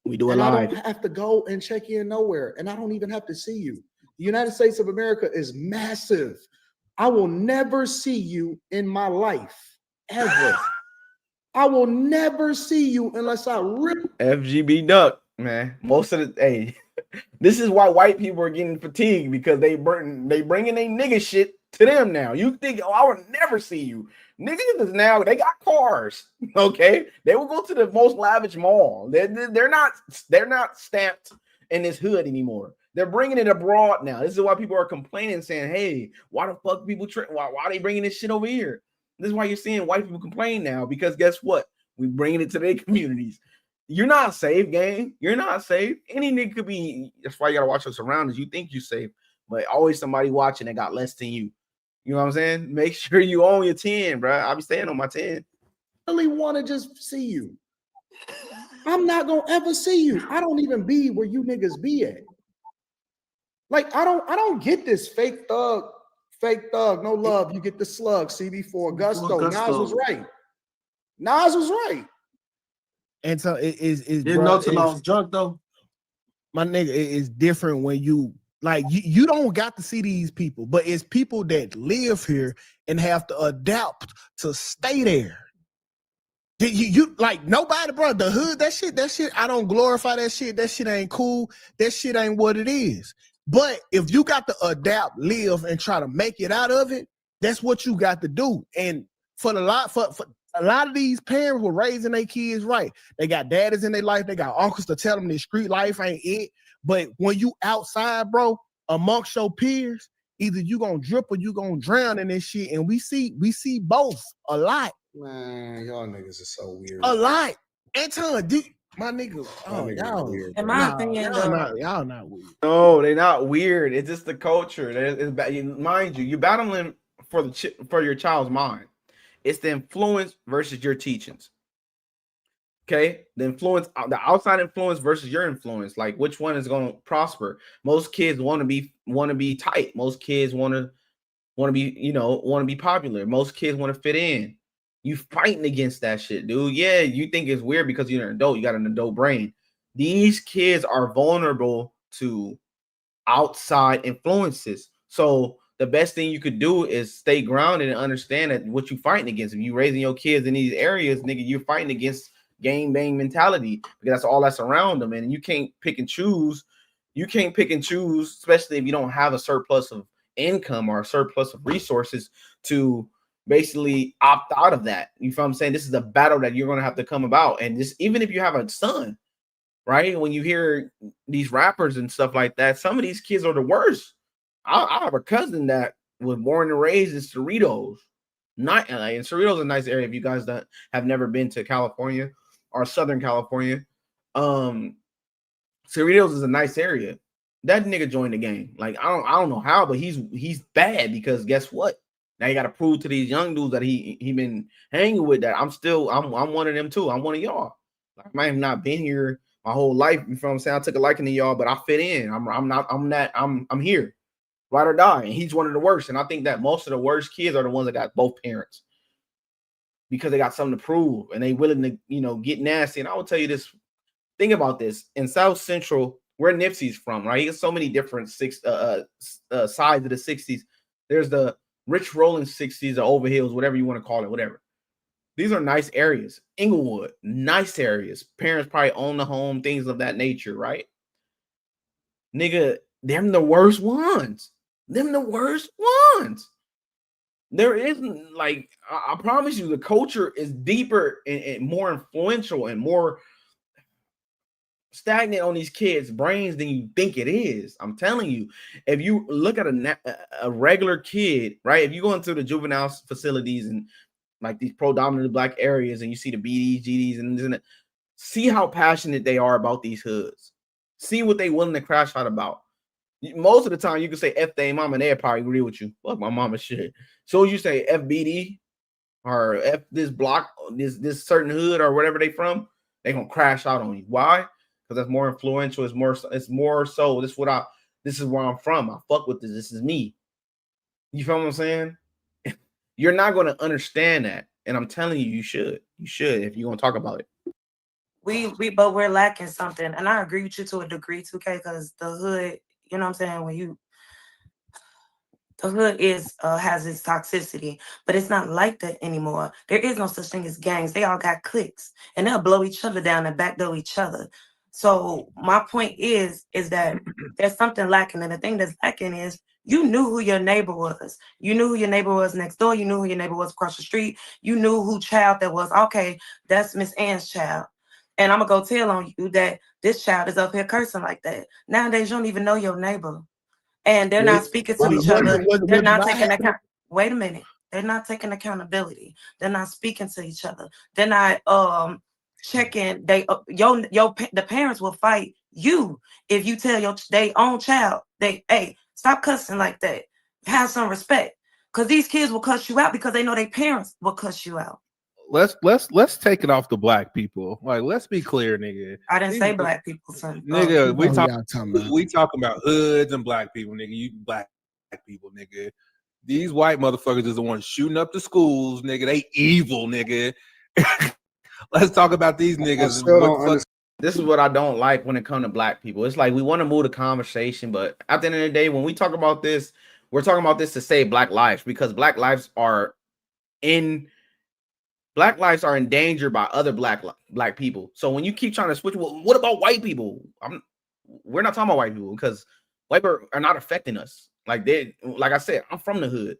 Speaker 2: We do it
Speaker 6: and
Speaker 2: live.
Speaker 6: I don't have to go and check in nowhere. And I don't even have to see you. The United States of America is massive. I will never see you in my life, ever. I will never see you unless I rip.
Speaker 2: FGB duck, man. Most of the hey, this is why white people are getting fatigued because they bringing their nigga shit to them now. You think, oh, I would never see you. Niggas is now, they got cars. Okay. They will go to the most lavish mall. They're not stamped in this hood anymore. They're bringing it abroad now. This is why people are complaining, saying, hey, why the fuck people why are they bringing this shit over here? This is why you're seeing white people complain now, because guess what? We bringing it to their communities. You're not safe, gang. You're not safe. Any nigga could be. That's why you gotta watch your surroundings. You think you're safe, but always somebody watching that got less than you. You know what I'm saying? Make sure you own your 10, bro. I'll be staying on my 10.
Speaker 6: I really want to just see you. I'm not gonna ever see you. I don't even be where you niggas be at. Like, I don't get this fake thug, no love. You get the slug, CB4, Gusto. Nas was right. Nas was right.
Speaker 3: And so it is
Speaker 4: Didn't know till I was drunk though.
Speaker 3: My nigga, it is different when you like you don't got to see these people, but it's people that live here and have to adapt to stay there. You like nobody, bro. The hood, that shit. I don't glorify that shit. That shit ain't cool. That shit ain't what it is. But if you got to adapt, live, and try to make it out of it, that's what you got to do. And for a lot of these parents were raising their kids right. They got daddies in their life. They got uncles to tell them this street life ain't it. But when you outside, bro, amongst your peers, either you gonna drip or you gonna drown in this shit. And we see both a lot.
Speaker 6: Man, y'all niggas are so weird.
Speaker 3: A lot. Anton, my niggas. Oh, y'all.
Speaker 6: Weird,
Speaker 5: In my opinion,
Speaker 3: y'all not weird.
Speaker 2: No, they're not weird. It's just the culture. Mind you, you're battling for your child's mind. It's the influence versus your teachings. Okay, the outside influence versus your influence. Like, which one is going to prosper? Most kids want to be tight. Most kids want to be popular. Most kids want to fit in. You fighting against that shit, dude. Yeah, you think it's weird because you're an adult. You got an adult brain. These kids are vulnerable to outside influences. So the best thing you could do is stay grounded and understand that what you're fighting against. If you're raising your kids in these areas, nigga, you're fighting against gang bang mentality because that's all that's around them. And you can't pick and choose. You can't pick and choose, especially if you don't have a surplus of income or a surplus of resources to basically opt out of that. You feel what I'm saying? This is a battle that you're going to have to come about. And just even if you have a son, right? When you hear these rappers and stuff like that, some of these kids are the worst. I have a cousin that was born and raised in Cerritos. not LA. And Cerritos is a nice area if you guys that have never been to California or Southern California. Cerritos is a nice area. That nigga joined the game. Like I don't know how, but he's bad because guess what? Now you got to prove to these young dudes that he been hanging with that I'm one of them too. I'm one of y'all. Like, I might have not been here my whole life. You feel what I'm saying? I took a liking to y'all, but I fit in. I'm here. Ride or die. And he's one of the worst. And I think that most of the worst kids are the ones that got both parents because they got something to prove and they willing to, get nasty. And I will tell you this. Think about this. In South Central, where Nipsey's from, right? He has so many different sides of the 60s. There's the rich rolling 60s or overhills, whatever you want to call it, whatever. These are nice areas. Inglewood, nice areas. Parents probably own the home, things of that nature, right? Nigga, them the worst ones. Them the worst ones. There isn't, like, I promise you, the culture is deeper and more influential and more stagnant on these kids' brains than you think it is. I'm telling you, if you look at a regular kid, right? If you go into the juvenile facilities and like these predominantly black areas and you see the BDs, GDs, and see how passionate they are about these hoods. See what they willing to crash out about. Most of the time, you can say F they mama, and they'll probably agree with you. Fuck my mama shit. So you say FBD or F this block, this certain hood or whatever they from, they gonna crash out on you. Why? Because that's more influential. It's more so. This is where I'm from. I fuck with this. This is me. You feel what I'm saying? You're not gonna understand that, and I'm telling you, you should. You should if you're gonna talk about it.
Speaker 5: But we're lacking something, and I agree with you to a degree, 2K, because the hood, you know what I'm saying, the hood has its toxicity, but it's not like that anymore. There is no such thing as gangs. They all got cliques, and they'll blow each other down and backdoor each other. So my point is that there's something lacking, and the thing that's lacking is you knew who your neighbor was. You knew who your neighbor was next door. You knew who your neighbor was across the street. You knew who child that was. Okay, that's Miss Ann's child. And I'm going to go tell on you that this child is up here cursing like that. Nowadays, you don't even know your neighbor. And they're not speaking to each other. They're not taking account. Wait a minute. They're not taking accountability. They're not speaking to each other. They're not checking. The parents will fight you if you tell their own child, hey, stop cussing like that. Have some respect. Because these kids will cuss you out because they know their parents will cuss you out.
Speaker 7: Let's take it off the black people. Like, let's be clear, nigga.
Speaker 5: I didn't say black people, son.
Speaker 7: Nigga, we talking about hoods and black people, nigga. You black people, nigga. These white motherfuckers is the ones shooting up the schools, nigga. They evil, nigga. Let's talk about these niggas.
Speaker 2: This is what I don't like when it comes to black people. It's like we want to move the conversation, but at the end of the day, when we talk about this, we're talking about this to save black lives because black lives are in danger by other black people. So when you keep trying to switch, well, what about white people? We're not talking about white people because white people are not affecting us. Like I said, I'm from the hood.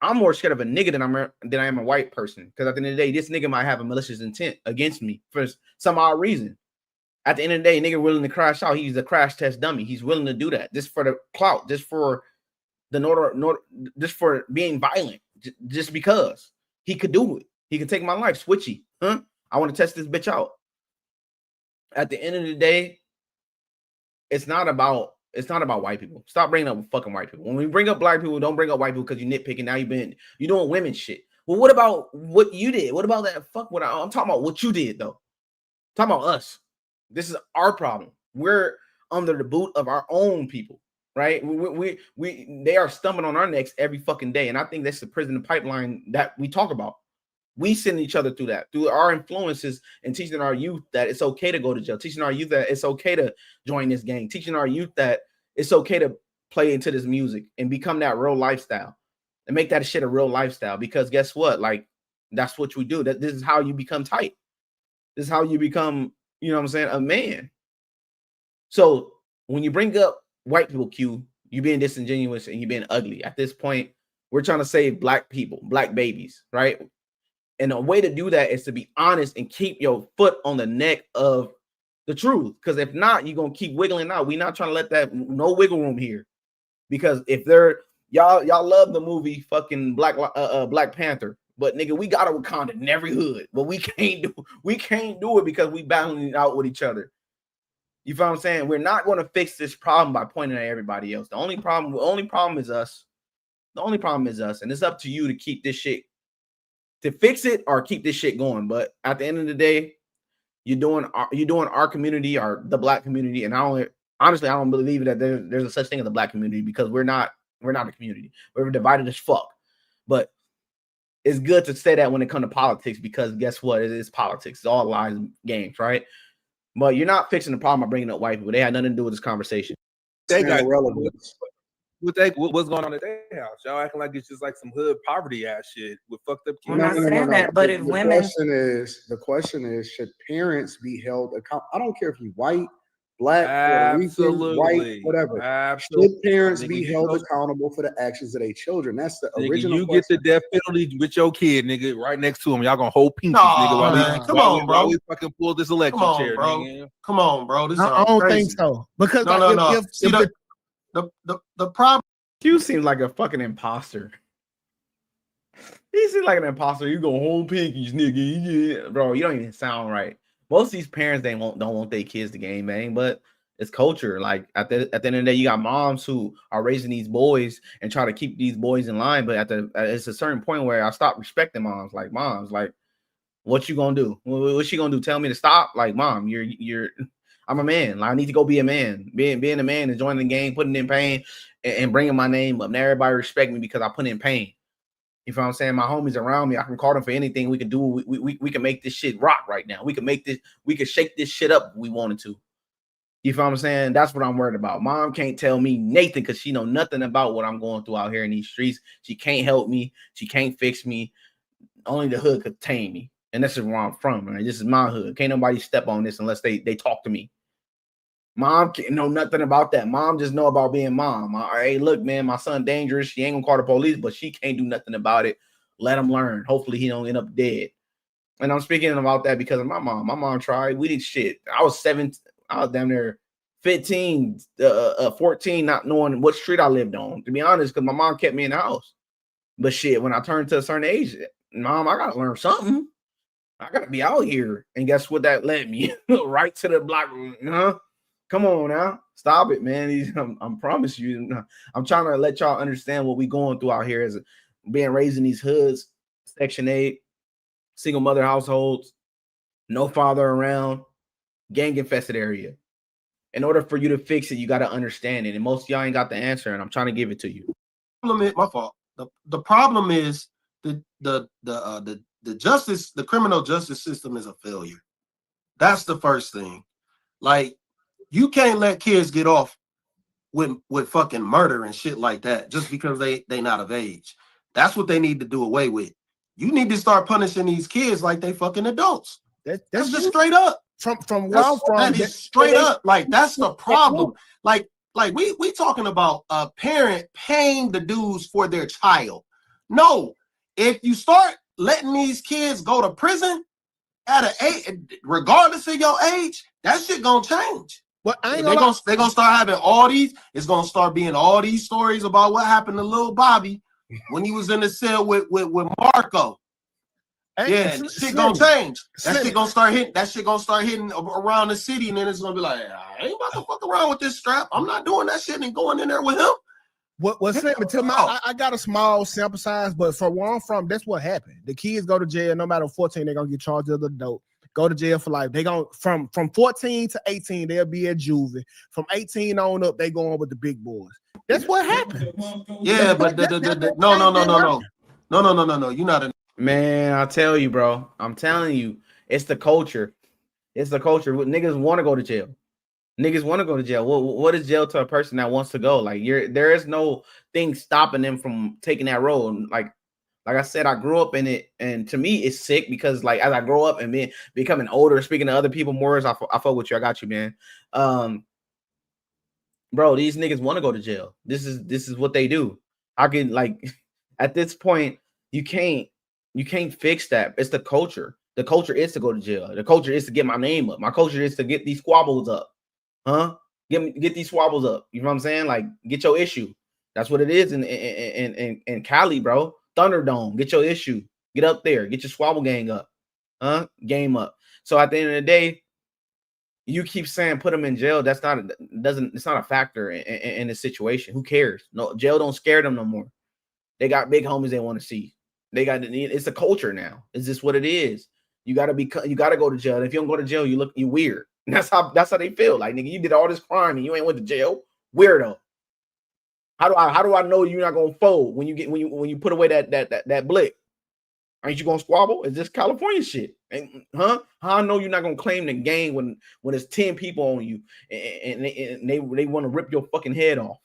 Speaker 2: I'm more scared of a nigga than I am a white person. Because at the end of the day, this nigga might have a malicious intent against me for some odd reason. At the end of the day, nigga willing to crash out. He's a crash test dummy. He's willing to do that. Just for the clout, just for the just for being violent, just because he could do it. He could take my life. Switchy. Huh? I want to test this bitch out. At the end of the day, it's not about white people. Stop bringing up fucking white people. When we bring up black people, don't bring up white people because you nitpicking. Now you're doing women shit. Well, what about what you did? What about that? I'm talking about what you did though. I'm talking about us. This is our problem. We're under the boot of our own people, right? They are stumbling on our necks every fucking day, and I think that's the prison pipeline that we talk about. We send each other through that, through our influences and teaching our youth that it's okay to go to jail, teaching our youth that it's okay to join this gang, teaching our youth that it's okay to play into this music and become that real lifestyle and make that shit a real lifestyle. Because guess what? Like, that's what we do. This is how you become tight. This is how you become, you know what I'm saying, a man. So when you bring up white people, Q, you being disingenuous and you being ugly. At this point, we're trying to save black people, black babies, right? And a way to do that is to be honest and keep your foot on the neck of the truth. Because if not, you're going to keep wiggling out. We're not trying to let that, no wiggle room here. Because if Y'all love the movie fucking Black Panther, but nigga, we got a Wakanda in every hood, but we can't do it because we battling it out with each other. You feel what I'm saying? We're not going to fix this problem by pointing at everybody else. The only problem is us. The only problem is us, and it's up to you to keep this shit, to fix it or keep this shit going. But at the end of the day, you're doing our community or the black community, and I don't believe that there's a such thing as a black community because we're not a community. We're divided as fuck. But it's good to say that when it comes to politics because guess what? It is politics. It's all lies and games, right? But you're not fixing the problem by bringing up white people. They had nothing to do with this conversation.
Speaker 7: They got relevance. What's going on at their house? Y'all acting like it's just like some hood poverty ass shit with fucked up kids.
Speaker 5: I'm not saying that, but if women,
Speaker 6: the question is, should parents be held accountable? I don't care if you're white, black,
Speaker 7: absolutely,
Speaker 6: white, whatever.
Speaker 7: Absolutely.
Speaker 6: Should parents be held accountable for the actions of their children? That's the original.
Speaker 7: You get the death penalty with your kid, nigga, right next to him. Y'all gonna hold pinkies, nigga.
Speaker 4: Come on, bro.
Speaker 7: We fucking pull this election chair,
Speaker 4: bro.
Speaker 7: nigga.
Speaker 4: Come on, bro. This
Speaker 3: I don't
Speaker 4: crazy.
Speaker 3: think so because
Speaker 4: No. The problem.
Speaker 2: Q seems like a fucking imposter. He seems like an imposter. You go hold pinkies, nigga. Yeah. Bro, you don't even sound right. Most of these parents don't want their kids to game bang, but it's culture. Like at the end of the day, you got moms who are raising these boys and try to keep these boys in line. But it's a certain point where I stop respecting moms. Like what you gonna do? What's she gonna do? Tell me to stop? Like, mom, I'm a man. Like, I need to go be a man. Being a man, enjoying the game, putting in pain, and bringing my name up. Now everybody respect me because I put in pain. You feel what I'm saying? My homies around me, I can call them for anything. We can do. We can make this shit rock right now. We can shake this shit up if we wanted to. You feel what I'm saying? That's what I'm worried about. Mom can't tell me Nathan because she know nothing about what I'm going through out here in these streets. She can't help me. She can't fix me. Only the hood could tame me. And this is where I'm from, right? This is my hood. Can't nobody step on this unless they talk to me. Mom can't know nothing about that. Mom just know about being mom. Hey, look, man, my son dangerous. She ain't gonna call the police, but she can't do nothing about it. Let him learn. Hopefully he don't end up dead. And I'm speaking about that because of my mom. My mom tried. We did shit. I was 17. I was down there 15, 14, not knowing what street I lived on, to be honest, because my mom kept me in the house. But shit, when I turned to a certain age, Mom, I gotta learn something. I gotta be out here. And guess what that led me? Right to the block. Huh? Come on now. Stop it, man. I promise you. I'm trying to let y'all understand what we going through out here as being raised in these hoods, Section 8, single mother households, no father around, gang infested area. In order for you to fix it, you got to understand it. And most of y'all ain't got the answer, and I'm trying to give it to you.
Speaker 4: My fault. The problem is the justice, the criminal justice system is a failure. That's the first thing. Like, you can't let kids get off with fucking murder and shit like that just because they not of age. That's what they need to do away with. You need to start punishing these kids like they fucking adults. That's just straight up.
Speaker 3: From where I'm from,
Speaker 4: that is straight up. Like, that's the problem. Like we talking about a parent paying the dues for their child. No, if you start letting these kids go to prison at an age, regardless of your age, that shit gonna change.
Speaker 3: But I ain't
Speaker 4: they're gonna start having all these. It's gonna start being all these stories about what happened to little Bobby when he was in the cell with Marco. Yeah, shit gonna change. That shit gonna start hitting around the city, and then it's gonna be like, I ain't about to fuck around with this strap. I'm not doing that shit and going in there with him.
Speaker 3: What Slim, I got a small sample size, but from where I'm from, that's what happened. The kids go to jail. No matter 14, they're gonna get charged with adult. Go to jail for life. They go from 14 to 18, they'll be at juvie. From 18 on up, they go on with the big boys. That's what happened.
Speaker 4: Yeah, but no. You're not a
Speaker 2: man. I tell you, bro. I'm telling you, it's the culture. It's the culture. Niggas want to go to jail. Niggas want to go to jail. What is jail to a person that wants to go? Like, there is no thing stopping them from taking that road. Like I said, I grew up in it, and to me, it's sick because, like, as I grow up and becoming older, speaking to other people more, I fuck with you. I got you, man. Bro, these niggas want to go to jail. This is what they do. I can, like, at this point, you can't fix that. It's the culture. The culture is to go to jail. The culture is to get my name up. My culture is to get these squabbles up. Huh? Get these squabbles up. You know what I'm saying? Like, get your issue. That's what it is in Cali, bro. Thunderdome, get your issue, get up there, get your squabble gang up, game up. So at the end of the day, you keep saying put them in jail. It's not a factor in the situation. Who cares? No, jail don't scare them no more. They got big homies they want to see. It's a culture now. It's just what it is. You gotta go to jail. If you don't go to jail, you weird. And that's how they feel. Like, nigga, you did all this crime and you ain't went to jail. Weirdo. How do I know you're not gonna fold when you put away that blick? Ain't you gonna squabble? Is this California shit? How I know you're not gonna claim the gang when there's 10 people on you and they want to rip your fucking head off?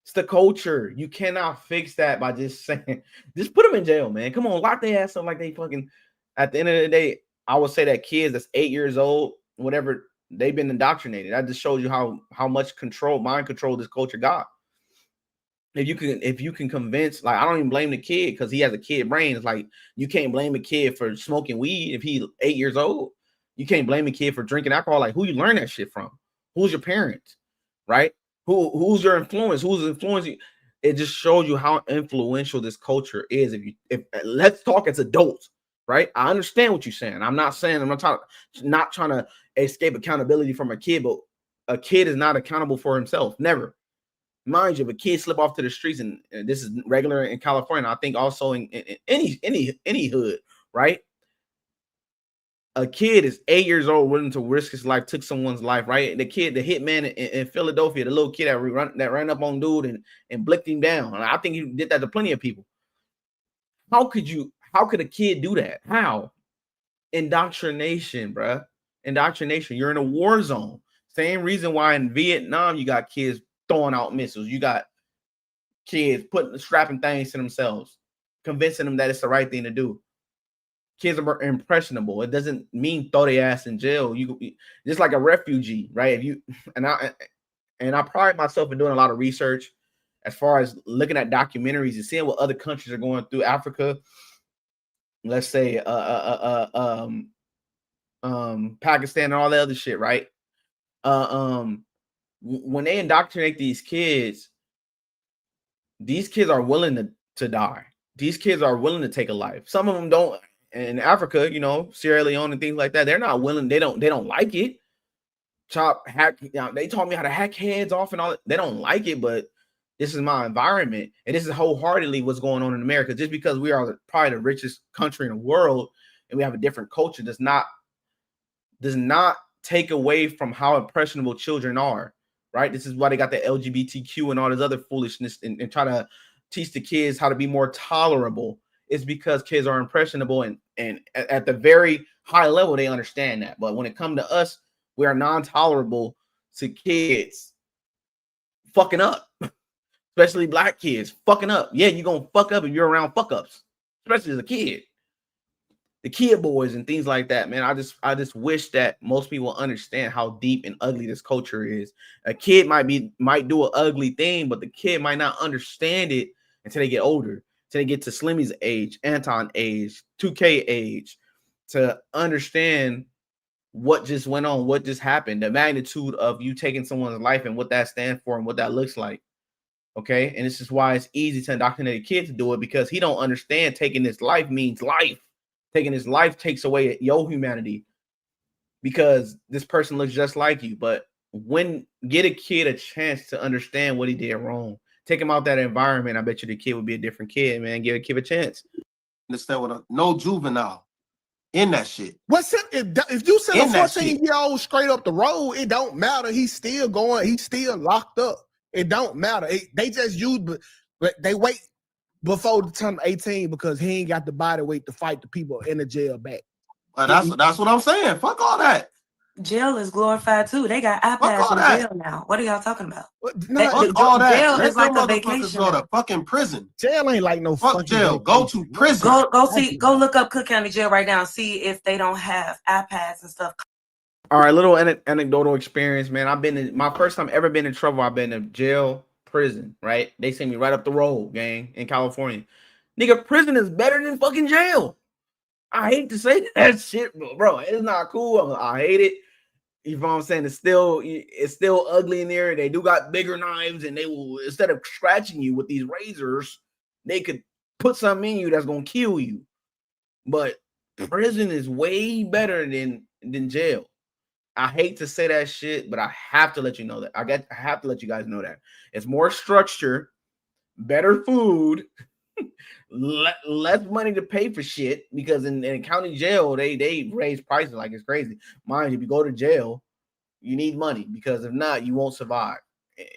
Speaker 2: It's the culture. You cannot fix that by just saying, just put them in jail, man. Come on, lock their ass up like they fucking. At the end of the day, I would say that kids that's 8 years old, whatever, they've been indoctrinated. That just shows you how much mind control this culture got. If you can convince, like, I don't even blame the kid because he has a kid brain. It's like, you can't blame a kid for smoking weed if he's 8 years old. You can't blame a kid for drinking alcohol. Like, who you learn that shit from? Who's your parents, right? Who's your influence? Who's influencing? It just shows you how influential this culture is. If let's talk as adults, right? I understand what you're saying. I'm not trying to escape accountability from a kid, but a kid is not accountable for himself. Never. Mind you, if a kid slip off to the streets, and this is regular in California, I think also in any hood, right? A kid is 8 years old, willing to risk his life, took someone's life, right? The hitman in Philadelphia, the little kid that ran up on dude and blicked him down. And I think he did that to plenty of people. How could a kid do that? How? Indoctrination, bruh. Indoctrination. You're in a war zone. Same reason why in Vietnam you got kids throwing out missiles. You got kids strapping things to themselves, convincing them that it's the right thing to do. Kids are impressionable. It doesn't mean throw their ass in jail. You just like a refugee, right? I pride myself in doing a lot of research as far as looking at documentaries and seeing what other countries are going through. Africa, let's say Pakistan and all that other shit, right? When they indoctrinate these kids are willing to die. These kids are willing to take a life. Some of them don't. In Africa, Sierra Leone and things like that, they're not willing. They don't like it. They taught me how to hack heads off and all that. They don't like it, but this is my environment, and this is wholeheartedly what's going on in America. Just because we are probably the richest country in the world and we have a different culture does not take away from how impressionable children are, right? This is why they got the LGBTQ and all this other foolishness and try to teach the kids how to be more tolerable. It's because kids are impressionable and at the very high level, they understand that. But when it comes to us, we are non-tolerable to kids fucking up, especially black kids fucking up. Yeah, you're going to fuck up if you're around fuck ups, especially as a kid. The kid boys and things like that, man. I just wish that most people understand how deep and ugly this culture is. A kid might do an ugly thing, but the kid might not understand it until they get older. Till they get to Slimmy's age, Anton age, 2K age, to understand what just went on, what just happened, the magnitude of you taking someone's life and what that stands for and what that looks like. Okay. And this is why it's easy to indoctrinate a kid to do it, because he don't understand taking his life means life. Taking his life takes away your humanity because this person looks just like you. But get a kid a chance to understand what he did wrong. Take him out that environment. I bet you the kid would be a different kid, man. Give a kid a chance.
Speaker 4: Understand what? No juvenile in that shit.
Speaker 3: What's it? If you send a 14-year-old straight up the road, it don't matter. He's still going. He's still locked up. It don't matter. They just use, but they wait before the turn 18 because he ain't got the body weight to fight the people in the jail back.
Speaker 4: That's what I'm saying. Fuck all that.
Speaker 5: Jail is glorified too. They got iPads in jail now. What are y'all talking about?
Speaker 4: Fuck all that.
Speaker 5: Jail
Speaker 4: Let
Speaker 5: is like a
Speaker 4: them
Speaker 5: vacation.
Speaker 4: go to fucking prison.
Speaker 3: Jail ain't like no
Speaker 4: fuck
Speaker 3: fucking
Speaker 4: jail. Go to prison.
Speaker 5: Go look up Cook County Jail right now and see if they don't have iPads and stuff.
Speaker 2: All right, little anecdotal experience, man. My first time ever been in trouble. I've been in jail, prison, right? They sent me right up the road, gang, in California. Nigga, prison is better than fucking jail. I hate to say that shit, bro. It's not cool. I hate it. You know what I'm saying? It's still ugly in there. They do got bigger knives, and they will, instead of scratching you with these razors, they could put something in you that's gonna kill you. But prison is way better than jail. I hate to say that shit, but I have to let you know that. I have to let you guys know that it's more structure, better food, less money to pay for shit, because in county jail they raise prices like it's crazy. Mind you, if you go to jail, you need money, because if not, you won't survive.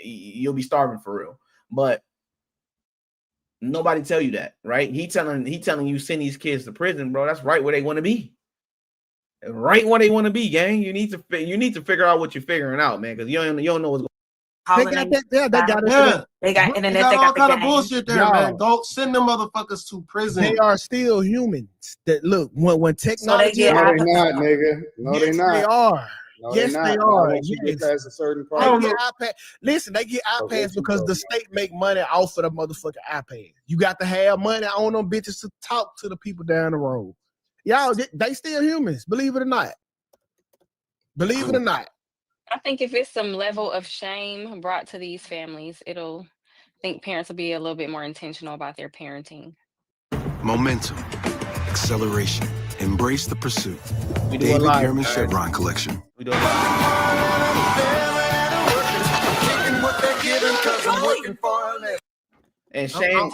Speaker 2: You'll be starving for real. But nobody tell you that, right? He telling you send these kids to prison, bro. That's right where they want to be. Right where they want to be, gang. You need to figure out what you're figuring out, man, because you don't know what's going
Speaker 3: They got that there. They got it.
Speaker 4: Yeah.
Speaker 5: They got internet.
Speaker 4: They got all
Speaker 5: the
Speaker 4: kind of
Speaker 5: game.
Speaker 4: bullshit there,
Speaker 3: Y'all.
Speaker 4: man. Don't send them motherfuckers to prison.
Speaker 3: They are still humans. That look when technology.
Speaker 5: get
Speaker 6: No, they not, nigga. No,
Speaker 3: yes,
Speaker 6: they not.
Speaker 3: they are.
Speaker 6: No,
Speaker 3: yes,
Speaker 6: not.
Speaker 3: they
Speaker 6: Not
Speaker 3: are.
Speaker 6: once you get
Speaker 3: Yes.
Speaker 6: past a certain
Speaker 3: They
Speaker 6: point.
Speaker 3: get iPad. Listen, they get
Speaker 6: Okay,
Speaker 3: iPads because the state make money off of the motherfucking iPad. You got to have money on them bitches to talk to the people down the road. Y'all, they still humans, believe it or not. Believe it or not.
Speaker 8: I think if it's some level of shame brought to these families, I think parents will be a little bit more intentional about their parenting.
Speaker 9: Momentum, acceleration, embrace the pursuit.
Speaker 2: We do a
Speaker 9: David
Speaker 2: live,
Speaker 9: Yurman
Speaker 2: guys.
Speaker 9: Chevron Collection.
Speaker 2: We do a live. And shame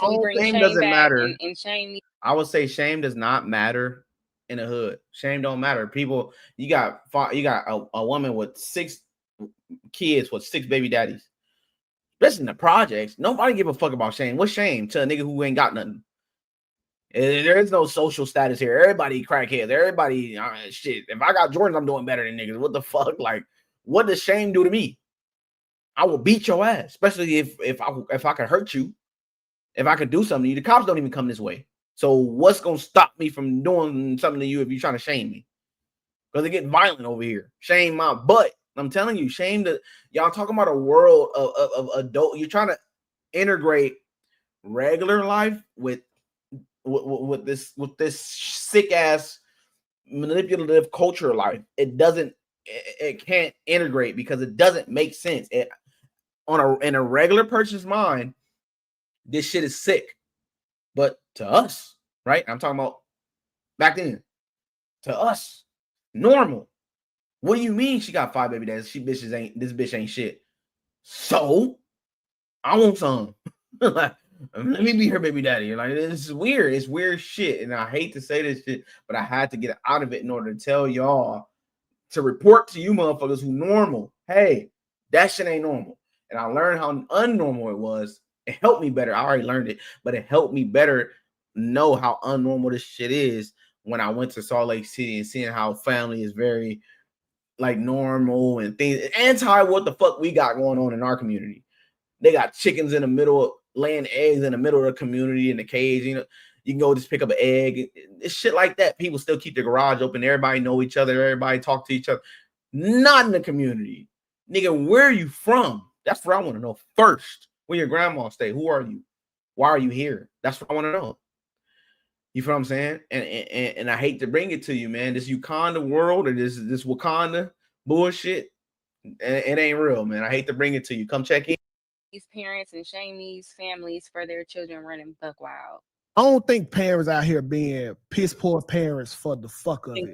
Speaker 2: doesn't matter.
Speaker 8: And shame.
Speaker 2: I would say shame does not matter in the hood. Shame don't matter. People, you got a woman with 6 kids with 6 baby daddies. Especially in the projects, nobody give a fuck about shame. What's shame to a nigga who ain't got nothing? There is no social status here. Everybody crackheads. Everybody shit. If I got Jordans, I'm doing better than niggas. What the fuck? Like, what does shame do to me? I will beat your ass, especially if I could hurt you. If I could do something to you, the cops don't even come this way. So what's gonna stop me from doing something to you if you're trying to shame me? Because they get violent over here. Shame my butt. I'm telling you, shame that y'all talking about a world of adult. You're trying to integrate regular life with this sick ass manipulative culture life. It can't integrate because it doesn't make sense. In a regular person's mind, this shit is sick. But to us, right? I'm talking about back then. To us, normal. What do you mean she got 5 baby daddies? This bitch ain't shit. So I want some. Let me be her baby daddy. Like, this is weird. It's weird shit. And I hate to say this shit, but I had to get out of it in order to tell y'all, to report to you motherfuckers who normal. Hey, that shit ain't normal. And I learned how unnormal it was. It helped me better. I already learned it, but it helped me better know how unnormal this shit is when I went to Salt Lake City and seeing how family is very like normal and things anti what the fuck we got going on in our community. They got chickens in the middle, laying eggs in the middle of the community in the cage. You know, you can go just pick up an egg. It's shit like that. People still keep their garage open. Everybody know each other. Everybody talk to each other. Not in the community. Nigga, where are you from? That's what I want to know first. Where your grandma stay? Who are you? Why are you here? That's what I want to know. You feel what I'm saying? And I hate to bring it to you, man. This Wakanda world or this Wakanda bullshit, it ain't real, man. I hate to bring it to you. Come check in.
Speaker 8: These parents and shame these families for their children running buck wild.
Speaker 3: I don't think parents out here being piss poor parents for the fuck of it.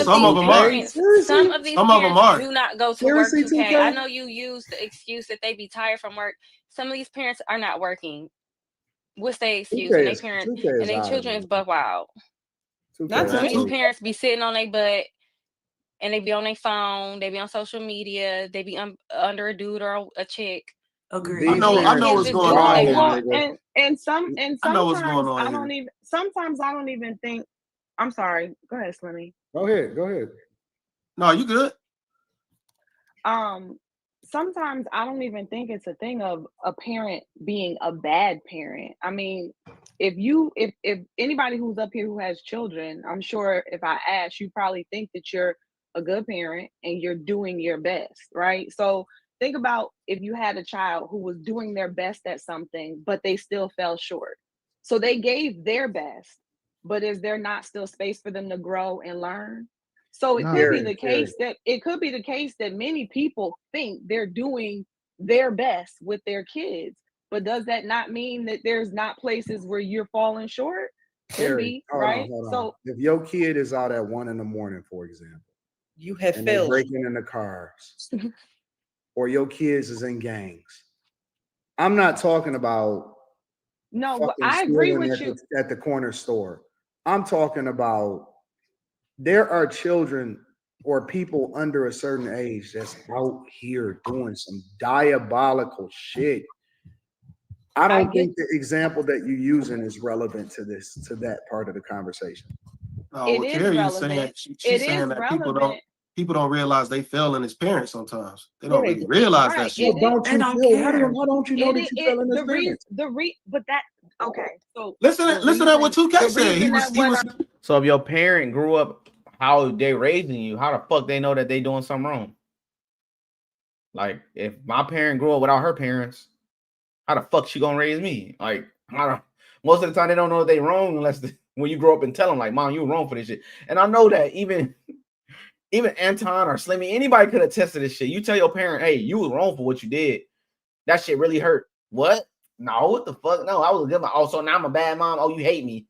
Speaker 4: Some of them are.
Speaker 8: Some of these parents do not go to work.
Speaker 6: Seriously,
Speaker 8: I know you use the excuse that they be tired from work. Some of these parents are not working. What's their excuse? And their parents and their children is buck wild. Some of these parents be sitting on their butt and they be on their phone. They be on social media. They be under a dude or a chick.
Speaker 5: Agreed.
Speaker 4: I know what's going on.
Speaker 10: Well, and sometimes I don't even. Sometimes I don't even think. I'm sorry. Go ahead, Slimmy.
Speaker 6: Go ahead.
Speaker 4: No, you good.
Speaker 10: Sometimes I don't even think it's a thing of a parent being a bad parent. I mean, if anybody who's up here who has children, I'm sure if I ask, you probably think that you're a good parent and you're doing your best, right? So think about if you had a child who was doing their best at something, but they still fell short. So they gave their best, but is there not still space for them to grow and learn? So it could be the case that many people think they're doing their best with their kids, but does that not mean that there's not places where you're falling short? Could be, right?
Speaker 6: Hold on. So if your kid is out at 1 a.m, for example,
Speaker 11: you have
Speaker 6: and
Speaker 11: failed.
Speaker 6: they're breaking into cars, or your kids is in gangs. I'm not talking about
Speaker 10: I agree with you
Speaker 6: at the corner store. I'm talking about there are children or people under a certain age that's out here doing some diabolical shit. I don't think the example that you're using is relevant to that part of the conversation.
Speaker 4: No, what Carrie is saying, she's saying that people don't realize they failing as parents sometimes. They don't really realize that shit.
Speaker 6: How don't you know that you failing as parents?
Speaker 10: Okay. So
Speaker 4: listen to what 2K said.
Speaker 2: So if your parent grew up how they raising you, how the fuck they know that they doing something wrong? Like if my parent grew up without her parents, how the fuck she gonna raise me? Like most of the time they don't know that they wrong unless when you grow up and tell them like, "Mom, you were wrong for this shit." And I know that even Anton or Slimmy, anybody could attest to this shit. You tell your parent, "Hey, you was wrong for what you did. That shit really hurt." What? No, what the fuck? No, I was a good mom. Oh, so now I'm a bad mom. Oh, you hate me.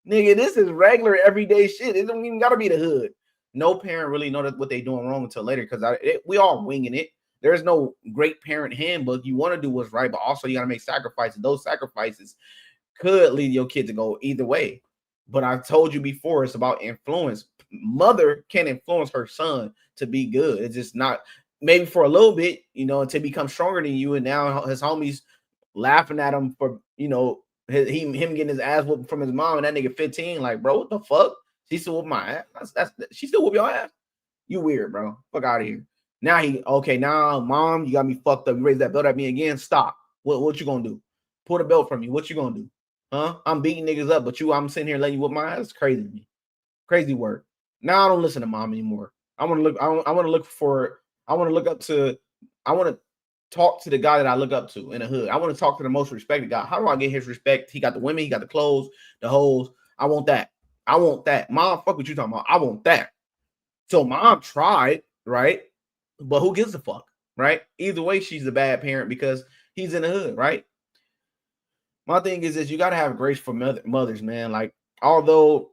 Speaker 2: Nigga, this is regular everyday shit. It don't even gotta be the hood. No parent really know that what they doing wrong until later because we all winging it. There's no great parent handbook. You want to do what's right, but also you got to make sacrifices. Those sacrifices could lead your kid to go either way. But I told you before, it's about influence. Mother can influence her son to be good. It's just not maybe for a little bit, until he becomes stronger than you. And now his homies laughing at him for, him getting his ass whooped from his mom and that nigga 15. Like, bro, what the fuck? She still whoop my ass. She still whoop your ass. You weird, bro. Fuck out of here. Now now mom, you got me fucked up. You raise that belt at me again. Stop. What you gonna do? Pull the belt from me. What you gonna do? Huh? I'm beating niggas up, but I'm sitting here letting you whoop my ass. It's crazy to me. Crazy work. Now I don't listen to mom anymore. I want to talk to the guy that I look up to in the hood. I want to talk to the most respected guy. How do I get his respect? He got the women, he got the clothes, the hoes. I want that. Mom, fuck what you talking about. I want that. So mom tried, right? But who gives a fuck, right? Either way, she's a bad parent because he's in the hood, right? My thing is you got to have grace for mothers, man. Like, although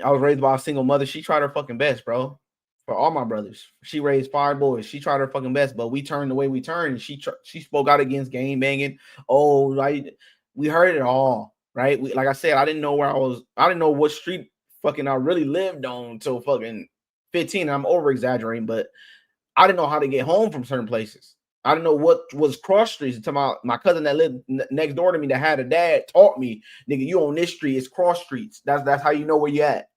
Speaker 2: I was raised by a single mother, she tried her fucking best, bro. For all my brothers, she raised 5 boys. She tried her fucking best, but we turned the way we turned. And she spoke out against gang banging. Oh, right. We heard it all, right? Like I said, I didn't know where I was. I didn't know what street fucking I really lived on until fucking 15. I'm over exaggerating, but I didn't know how to get home from certain places. I didn't know what was cross streets until my cousin that lived next door to me that had a dad taught me, nigga, you on this street, it's cross streets. That's how you know where you at.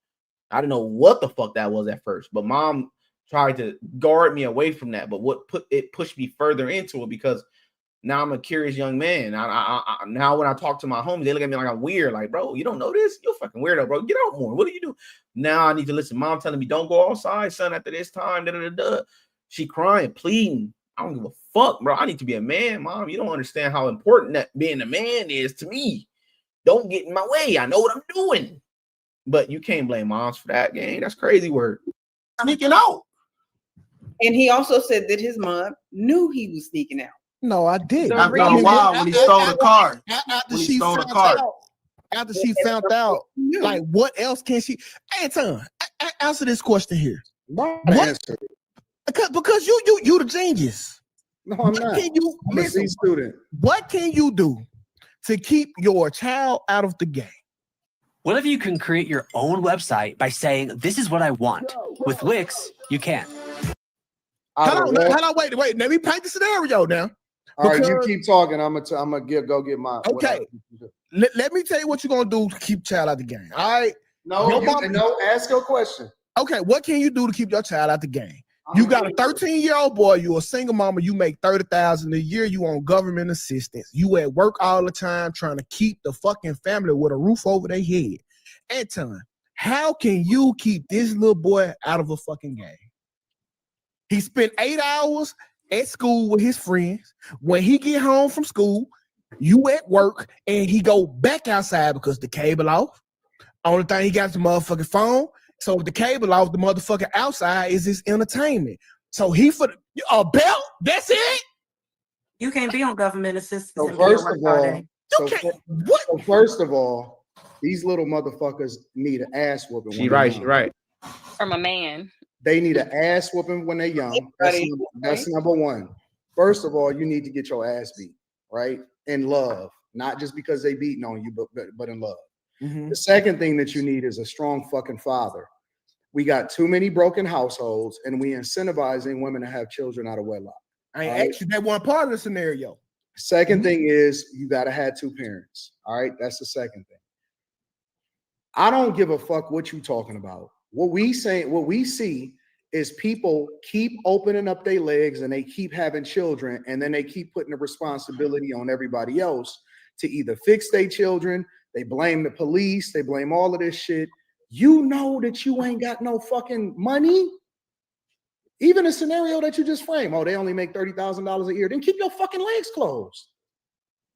Speaker 2: I didn't know what the fuck that was at first, but mom tried to guard me away from that. But pushed me further into it because now I'm a curious young man. Now when I talk to my homies, they look at me like I'm weird. Like, bro, you don't know this? You're fucking weirdo, bro. Get out more. What do you do? Now I need to listen. Mom telling me don't go outside, son, after this time. She crying, pleading. I don't give a fuck, bro. I need to be a man, mom. You don't understand how important that being a man is to me. Don't get in my way. I know what I'm doing. But you can't blame moms for that, gang. That's crazy word.
Speaker 4: Sneaking out.
Speaker 11: And he also said that his mom knew he was sneaking out.
Speaker 3: No, I did.
Speaker 4: After a while, when he stole the car.
Speaker 3: After she found out, like, what else can she? Anton, answer this question here. Because you the genius.
Speaker 6: No, I'm not. I'm a C student.
Speaker 3: What can you do to keep your child out of the game?
Speaker 12: What if you can create your own website by saying, "This is what I want"? With Wix, you can.
Speaker 3: Hold on, wait. Let me paint the scenario now.
Speaker 6: All right, you keep talking. I'm gonna go get mine.
Speaker 3: Okay. Let me tell you what you're gonna do to keep child out the game. All right.
Speaker 6: No, ask your question.
Speaker 3: Okay, what can you do to keep your child out the game? You got a 13-year-old boy, you a single mama, you make $30,000 a year, you on government assistance, you at work all the time trying to keep the fucking family with a roof over their head. Anton, how can you keep this little boy out of a fucking game? He spent 8 hours at school with his friends. When he get home from school, you at work, and he go back outside because the cable off. Only thing he got is the motherfucking phone So the cable off, the motherfucker outside is his entertainment. So he for a belt, that's it.
Speaker 5: You can't be on government assistance.
Speaker 6: So
Speaker 5: and be at
Speaker 6: first
Speaker 5: work
Speaker 6: of
Speaker 5: all
Speaker 6: all,
Speaker 5: day.
Speaker 6: so first of all, these little motherfuckers need an ass whooping.
Speaker 2: She right.
Speaker 8: From a man.
Speaker 6: They need an ass whooping when they're young. That's number one. First of all, you need to get your ass beat, right? In love, not just because they beating on you, but in love.
Speaker 3: Mm-hmm.
Speaker 6: The second thing that you need is a strong fucking father. We got too many broken households, and we incentivizing women to have children out of wedlock.
Speaker 3: I ain't actually that one part of the scenario.
Speaker 6: Second thing is you gotta have two parents. All right, that's the second thing. I don't give a fuck what you talking about. What we see is people keep opening up their legs and they keep having children, and then they keep putting the responsibility on everybody else to either fix their children. They blame the police. They blame all of this shit. You know that you ain't got no fucking money. Even a scenario that you just framed, oh, they only make $30,000 a year. Then keep your fucking legs closed.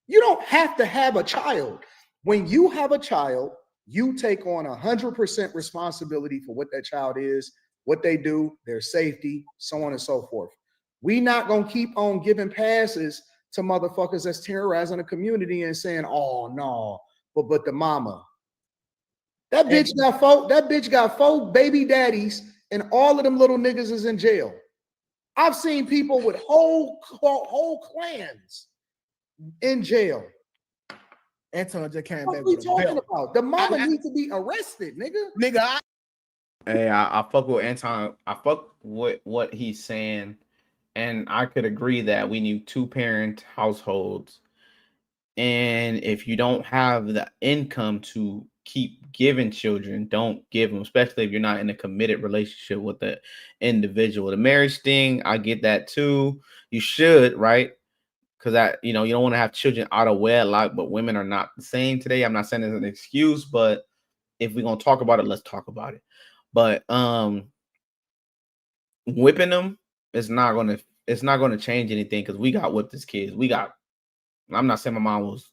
Speaker 6: You don't have to have a child. When you have a child, you take on 100% responsibility for what that child is, what they do, their safety, so on and so forth. We not gonna keep on giving passes to motherfuckers that's terrorizing the community and saying, oh no, but the mama. That bitch got four baby daddies, and all of them little niggas is in jail. I've seen people with whole clans in jail.
Speaker 3: Anton just came
Speaker 6: what
Speaker 3: back
Speaker 6: we
Speaker 3: with a
Speaker 6: talking
Speaker 3: belt.
Speaker 6: about? The mama needs to be arrested, nigga.
Speaker 3: Nigga,
Speaker 2: Hey, I fuck with Anton. I fuck with what he's saying, and I could agree that we need two-parent households. And if you don't have the income to keep giving children, don't give them, especially if you're not in a committed relationship with the individual. The marriage thing, I get that too. You should, right? Because that, you don't want to have children out of wedlock, but women are not the same today. I'm not saying it's an excuse, but if we're gonna talk about it, let's talk about it. But whipping them is not gonna change anything, because we got whipped as kids. I'm not saying my mom was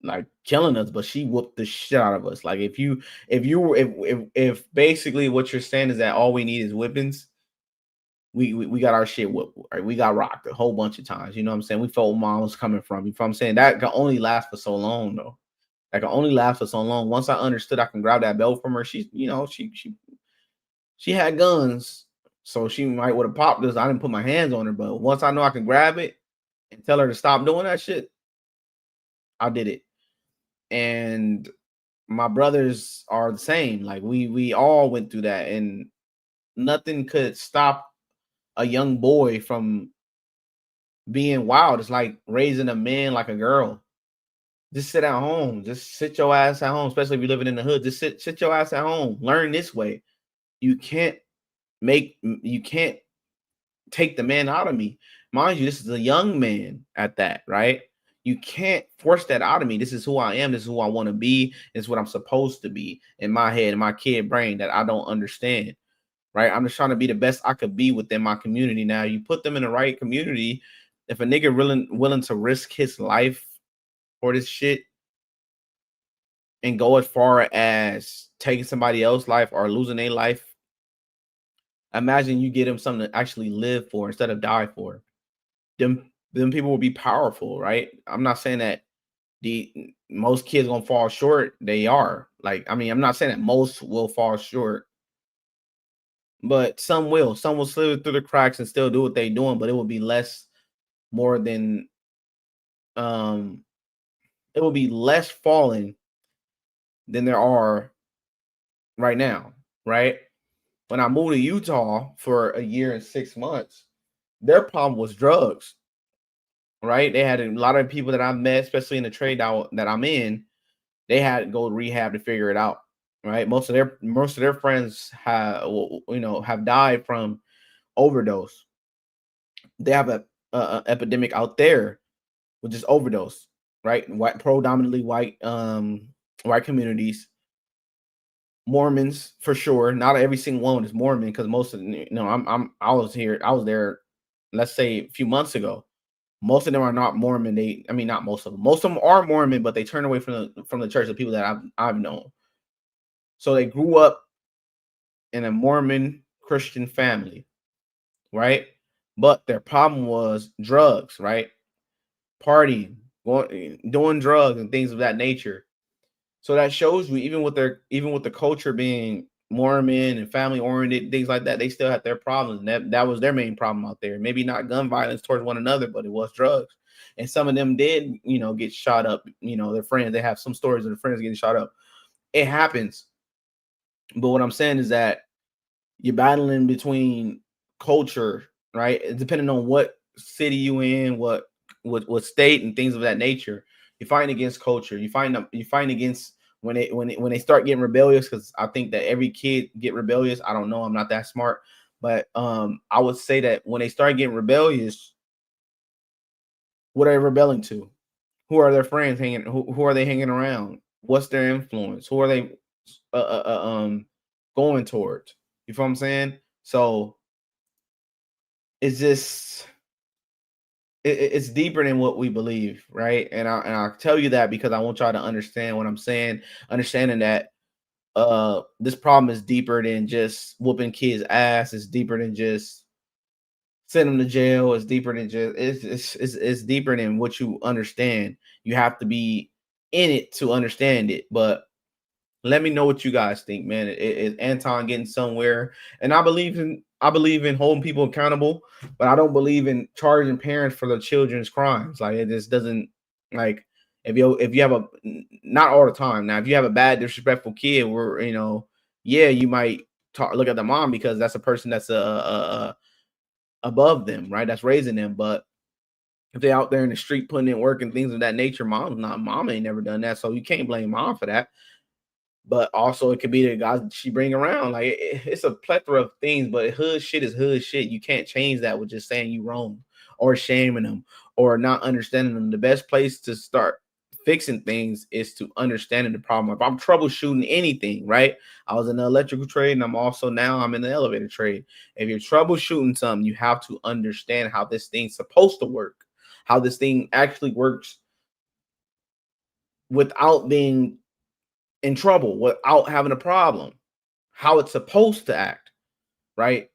Speaker 2: like killing us, but she whooped the shit out of us. Like if basically what you're saying is that all we need is whippings, we got our shit whooped, right? We got rocked a whole bunch of times. You know what I'm saying? We felt where mom was coming from. You know what I'm saying? That can only last for so long, though. That can only last for so long. Once I understood I can grab that belt from her, she had guns, so she might would have popped us. I didn't put my hands on her, but once I know I can grab it and tell her to stop doing that shit, I did it. And my brothers are the same. Like we all went through that, and nothing could stop a young boy from being wild. It's like raising a man like a girl. Just sit at home. Just sit your ass at home, especially if you're living in the hood. Just sit your ass at home. Learn this way. You can't take the man out of me. Mind you, this is a young man at that, right? You can't force that out of me. This is who I am. This is who I want to be. It's what I'm supposed to be in my head, in my kid brain that I don't understand, right? I'm just trying to be the best I could be within my community. Now, you put them in the right community. If a nigga willing to risk his life for this shit and go as far as taking somebody else's life or losing their life, imagine you get him something to actually live for instead of die for. Them people will be powerful, right? I'm not saying that most kids gonna fall short. They are. Like, I mean, I'm not saying that most will fall short, but some will. Some will slip through the cracks and still do what they're doing, but it will be more than it will be less falling than there are right now, right? When I moved to Utah for a year and 6 months, their problem was drugs. Right? They had a lot of people that I've met, especially in the trade that I'm in, they had to go to rehab to figure it out. Right? Most of their friends have died from overdose. They have a epidemic out there with just overdose, right? Predominantly white communities. Mormons for sure. Not every single one is Mormon, because most of I was there, let's say a few months ago. Most of them are not Mormon. Not most of them. Most of them are Mormon, but they turn away from the church. The people that I've known. So they grew up in a Mormon Christian family, right? But their problem was drugs, right? Partying, doing drugs and things of that nature. So that shows you, even with the culture being Mormon and family oriented, things like that, they still had their problems. And that was their main problem out there. Maybe not gun violence towards one another, but it was drugs. And some of them did, get shot up. Their friends. They have some stories of their friends getting shot up. It happens. But what I'm saying is that you're battling between culture, right? Depending on what city you in, what state and things of that nature. You're fighting against culture. You fighting against when they start getting rebellious, because I think that every kid get rebellious. I don't know. I'm not that smart. But I would say that when they start getting rebellious, what are they rebelling to? Who are their friends hanging? Who are they hanging around? What's their influence? Who are they going towards? You feel what I'm saying? So it's just it's deeper than what we believe, right? And I'll tell you that because I want y'all to understand what I'm saying, understanding that this problem is deeper than just whooping kids' ass. It's deeper than just sending them to jail. It's deeper than just it's deeper than what you understand. You have to be in it to understand it. But let me know what you guys think, man. Is Anton getting somewhere? And I believe in holding people accountable, but I don't believe in charging parents for their children's crimes. Like, it just doesn't, like, if you have a, not all the time. Now, if you have a bad, disrespectful kid, where yeah, you might look at the mom because that's a person that's above them, right? That's raising them. But if they're out there in the street putting in work and things of that nature, mom ain't never done that, so you can't blame mom for that. But also, it could be the guys she bring around. Like, it's a plethora of things, but hood shit is hood shit. You can't change that with just saying you wrong or shaming them or not understanding them. The best place to start fixing things is to understanding the problem. If I'm troubleshooting anything, right? I was in the electrical trade, and I'm in the elevator trade. If you're troubleshooting something, you have to understand how this thing's supposed to work, how this thing actually works without being in trouble, without having a problem, how it's supposed to act, right?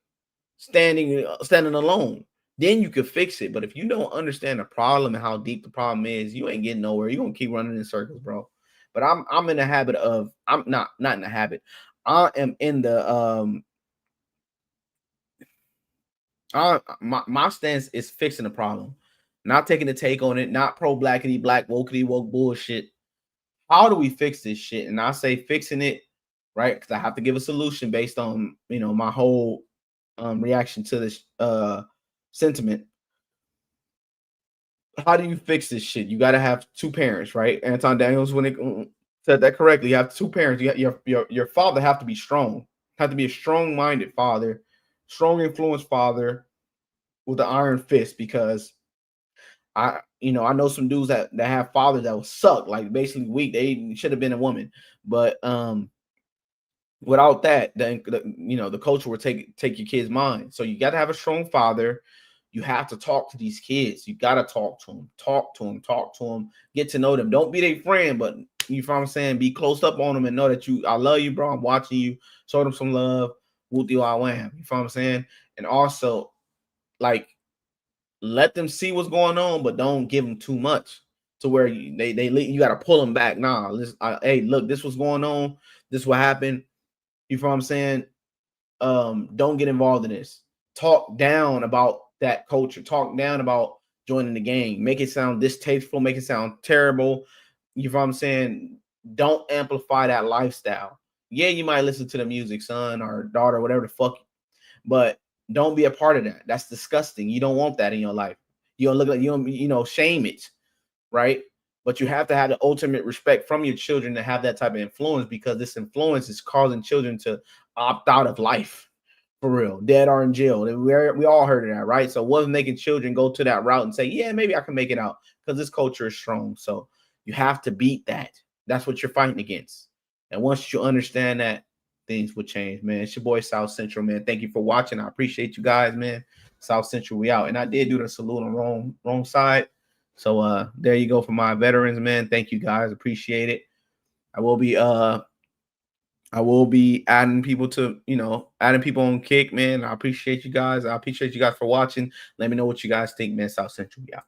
Speaker 2: Standing alone, then you can fix it. But if you don't understand the problem and how deep the problem is, you ain't getting nowhere. You're gonna keep running in circles, bro. But I'm in the habit of, I'm not in the habit. I am in the my stance is fixing the problem, not taking a take on it, not pro blackity black wokey woke bullshit. How do we fix this shit? And I say fixing it, right? Because I have to give a solution based on my whole reaction to this sentiment. How do you fix this shit? You got to have two parents, right? Anton Daniels, when it said that correctly, you have two parents. Your father have to be strong, have to be a strong-minded father, strong influence father with an iron fist. Because I know some dudes that have fathers that will suck, like basically weak. They should have been a woman, but without that, then the culture will take your kid's mind. So you got to have a strong father. You have to talk to these kids. You got to talk to them, get to know them. Don't be their friend, but you know what I'm saying, be close up on them and know that I love you, bro. I'm watching you. Show them some love. Whoop you, I wham. You know what I'm saying? And also, like, let them see what's going on, but don't give them too much to where you got to pull them back. Nah, hey, look, this was going on. This what happened. You know what I'm saying? Don't get involved in this. Talk down about that culture. Talk down about joining the gang. Make it sound distasteful. Make it sound terrible. You know what I'm saying? Don't amplify that lifestyle. Yeah, you might listen to the music, son or daughter, whatever the fuck, but don't be a part of that. That's disgusting. You don't want that in your life. You don't look like shame it, right? But you have to have the ultimate respect from your children to have that type of influence, because this influence is causing children to opt out of life, for real, dead or in jail. We all heard of that, right? So what's making children go to that route and say, yeah, maybe I can make it out because this culture is strong. So you have to beat that. That's what you're fighting against. And once you understand that, things will change, man. It's your boy South Central, man. Thank you for watching. I appreciate you guys, man. South Central, we out. And I did do the salute on wrong side. So there you go for my veterans, man. Thank you guys. Appreciate it. I will be I will be adding people to, adding people on Kick, man. I appreciate you guys. I appreciate you guys for watching. Let me know what you guys think, man. South Central, yeah.